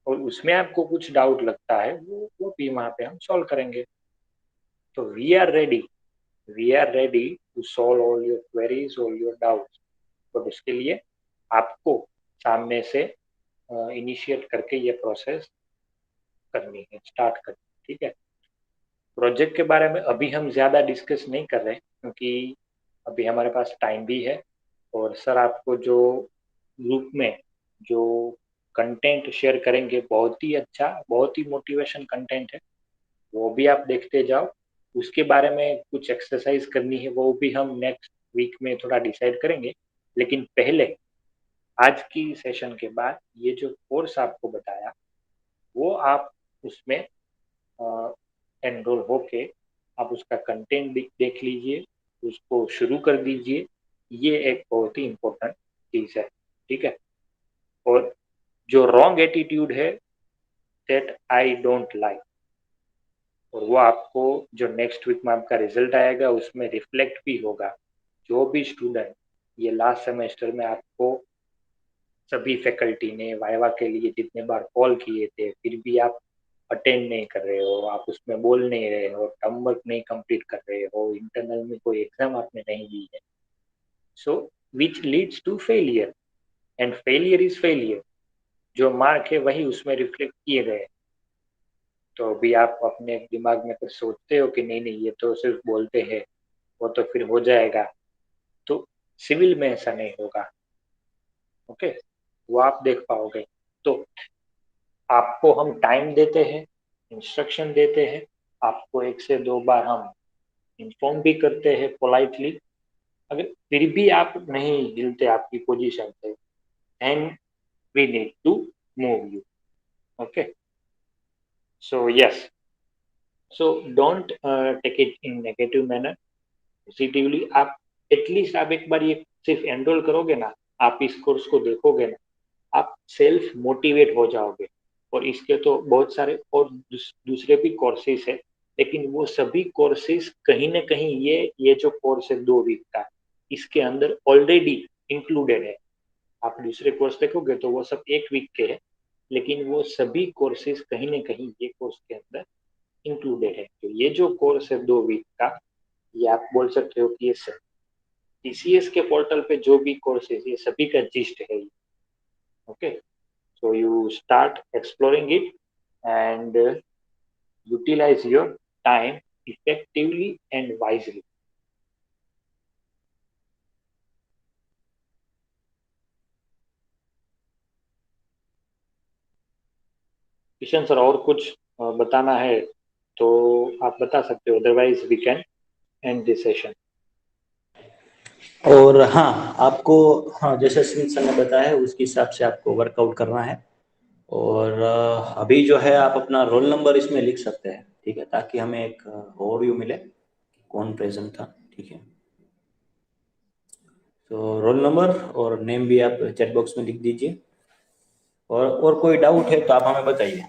और उसमें आपको कुछ डाउट लगता है वो भी वहाँ पे हम सॉल्व करेंगे। तो we are ready to solve all your queries, all your doubts. But उसके लिए आपको सामने से इनिशिएट करके ये प्रोसेस करनी है, स्टार्ट करनी है। ठीक है, प्रोजेक्ट के बारे में अभी हम ज़्यादा डिस्कस नहीं कर रहे क्योंकि अभी हमारे पास टाइम भी है, और सर आपको जो ग्रुप में जो कंटेंट शेयर करेंगे बहुत ही अच्छा, बहुत ही मोटिवेशन कंटेंट है, वो भी आप देखते जाओ। उसके बारे में कुछ एक्सरसाइज करनी है वो भी हम नेक्स्ट वीक में थोड़ा डिसाइड करेंगे। लेकिन पहले आज की सेशन के बाद ये जो कोर्स आपको बताया वो आप उसमें एनरोल होके आप उसका कंटेंट देख लीजिए, उसको शुरू कर दीजिए। ये एक बहुत ही इम्पोर्टेंट चीज है। ठीक है, और जो रॉन्ग एटीट्यूड है, दैट आई डोंट लाइक, और वो आपको जो नेक्स्ट वीक में आपका रिजल्ट आएगा उसमें रिफ्लेक्ट भी होगा। जो भी स्टूडेंट ये लास्ट सेमेस्टर में आपको सभी फैकल्टी ने वाइवा के लिए जितने बार कॉल किए थे, फिर भी आप अटेंड नहीं कर रहे हो, आप उसमें बोल नहीं रहे हो, टर्म वर्क नहीं कंप्लीट कर रहे हो, इंटरनल में कोई एग्जाम आपने नहीं दी है, so which leads to failure. And failure is failure, जो मार्क है वही उसमें रिफ्लेक्ट किए गए। तो अभी आप अपने दिमाग में कुछ सोचते हो कि नहीं नहीं ये तो सिर्फ बोलते हैं, वो तो फिर हो जाएगा, तो सिविल में ऐसा नहीं होगा। ओके, वो आप देख पाओगे। तो आपको हम टाइम देते हैं, इंस्ट्रक्शन देते हैं, आपको एक से दो बार हम इन्फॉर्म भी करते हैं पोलाइटली। अगर फिर भी आप नहीं हिलते आपकी पोजीशन से, then we need to move you. Okay, so yes, so don't take it in negative manner, positively. आप एटलीस्ट आप एक बार ये सिर्फ एनरोल करोगे ना, आप इस कोर्स को देखोगे ना, आप सेल्फ मोटिवेट हो जाओगे। और इसके तो बहुत सारे और दूसरे भी कोर्सेज है, लेकिन वो सभी कोर्सेज कहीं ना कहीं ये जो कोर्स है 2 वीक का, इसके अंदर ऑलरेडी इंक्लूडेड है। आप दूसरे कोर्स देखोगे तो वो सब 1 वीक के हैं, लेकिन वो सभी कोर्सेज कहीं ना कहीं ये कोर्स के अंदर इंक्लूडेड है। तो ये जो कोर्स है 2 वीक का, ये आप बोल सकते हो कि ये टीसीएस के पोर्टल पे जो भी कोर्सेज ये सभी का जिस्ट है। Okay, so you start exploring it and utilize your time effectively and wisely. Kishan sir और कुछ बताना है तो आप बता सकते हो, otherwise we can end this session. और हाँ आपको, हाँ जैसे स्मिथ सर ने बताया है उसके हिसाब से आपको वर्कआउट करना है। और अभी जो है आप अपना रोल नंबर इसमें लिख सकते हैं, ठीक है, ताकि हमें एक ओवरव्यू मिले कौन प्रेजेंट था। ठीक है, तो रोल नंबर और नेम भी आप चैट बॉक्स में लिख दीजिए। और कोई डाउट है तो आप हमें बताइए।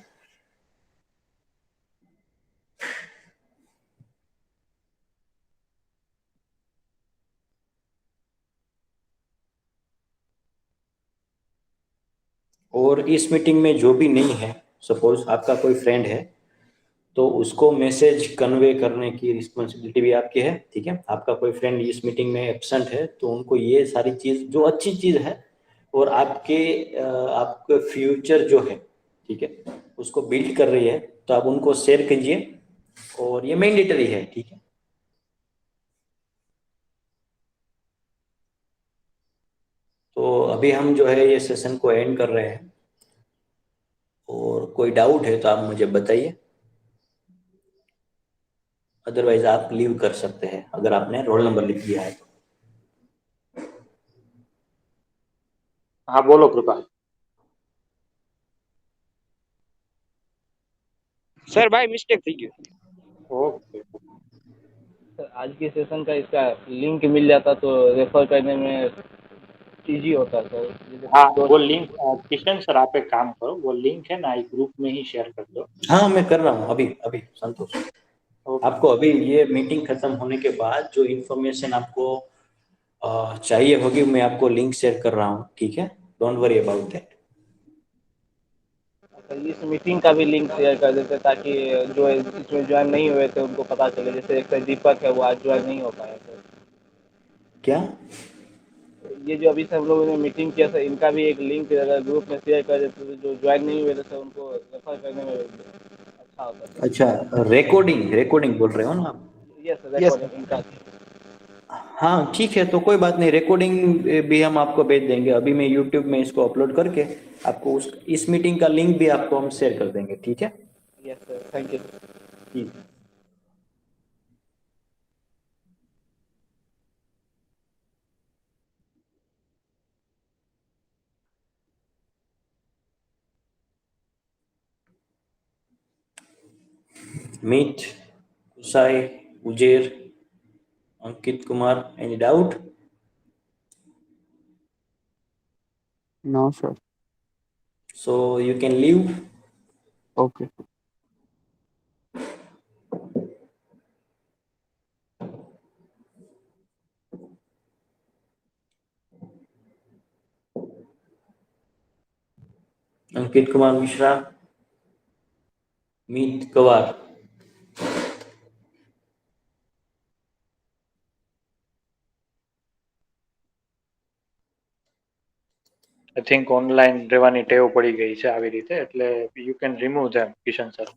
और इस मीटिंग में जो भी नहीं है, सपोज आपका कोई फ्रेंड है, तो उसको मैसेज कन्वे करने की रिस्पॉन्सिबिलिटी भी आपकी है। ठीक है, आपका कोई फ्रेंड इस मीटिंग में एब्सेंट है तो उनको ये सारी चीज जो अच्छी चीज है और आपके फ्यूचर जो है, ठीक है, उसको बिल्ड कर रही है, तो आप उनको शेयर कीजिए। और ये मैंडेटरी है, ठीक है। तो अभी हम जो है ये सेशन को एंड कर रहे हैं, और कोई डाउट है तो आप मुझे बताइए, अदरवाइज आप लीव कर सकते हैं अगर आपने रोल नंबर लिख दिया है तो। हाँ बोलो कृपा। सर भाई मिस्टेक થઈ ગયું ओके, सर आज के सेशन का इसका लिंक मिल जाता तो रेफर करने में इजी होता सर, जैसे हाँ कुछ वो दोस्त। लिंक, किशन सर आप एक काम करो, वो लिंक है ना एक ग्रुप में ही शेयर कर दो। हाँ मैं कर रहा हूँ अभी अभी संतोष। ओके, आपको अभी ये मीटिंग खत्म होने के बाद जो इन्फॉर्मेशन आपको चाहिए होगी मैं आपको लिंक शेयर कर रहा हूँ, ठीक है, don't worry about that. Sir इस मीटिंग का भी लिंक शेयर कर देते ताकि जो इसमें ज्वाइन नहीं हुए थे उनको पता चले, जैसे एक सर दीपक है वो आज ज्वाइन नहीं हो पाया सर। क्या? ये जो अभी से हम लोगों ने मीटिंग किया सर, इनका भी एक लिंक अगर ग्रुप में शेयर कर देते तो जो ज्वाइन नहीं हुए थे सर उनको रेफर करने में अच्छा होता सर। अच्छा, रिकॉर्डिंग रिकॉर्डिंग बोल रहे हो ना आप? यस सर, यस रिकॉर्डिंग इनका। हाँ ठीक है, तो कोई बात नहीं, रिकॉर्डिंग भी हम आपको भेज देंगे। अभी मैं यूट्यूब में इसको अपलोड करके आपको इस मीटिंग का लिंक भी आपको हम शेयर कर देंगे, ठीक है। Yes sir, thank you. ठीक। Meet, Qusai, Uzair, Ankit Kumar, any doubt? No sir. So you can leave. Okay. Ankit Kumar Mishra, Meet Gawar. I think online રહેવાની ટેવ પડી ગઈ છે આવી રીતે, એટલે you can remove them, Kishan sir.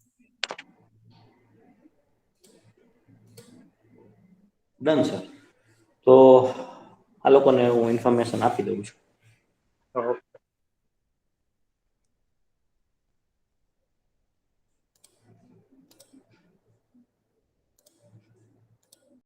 Done sir. તો આ લોકોને હું ઇન્ફોર્મેશન આપી દઉં છું.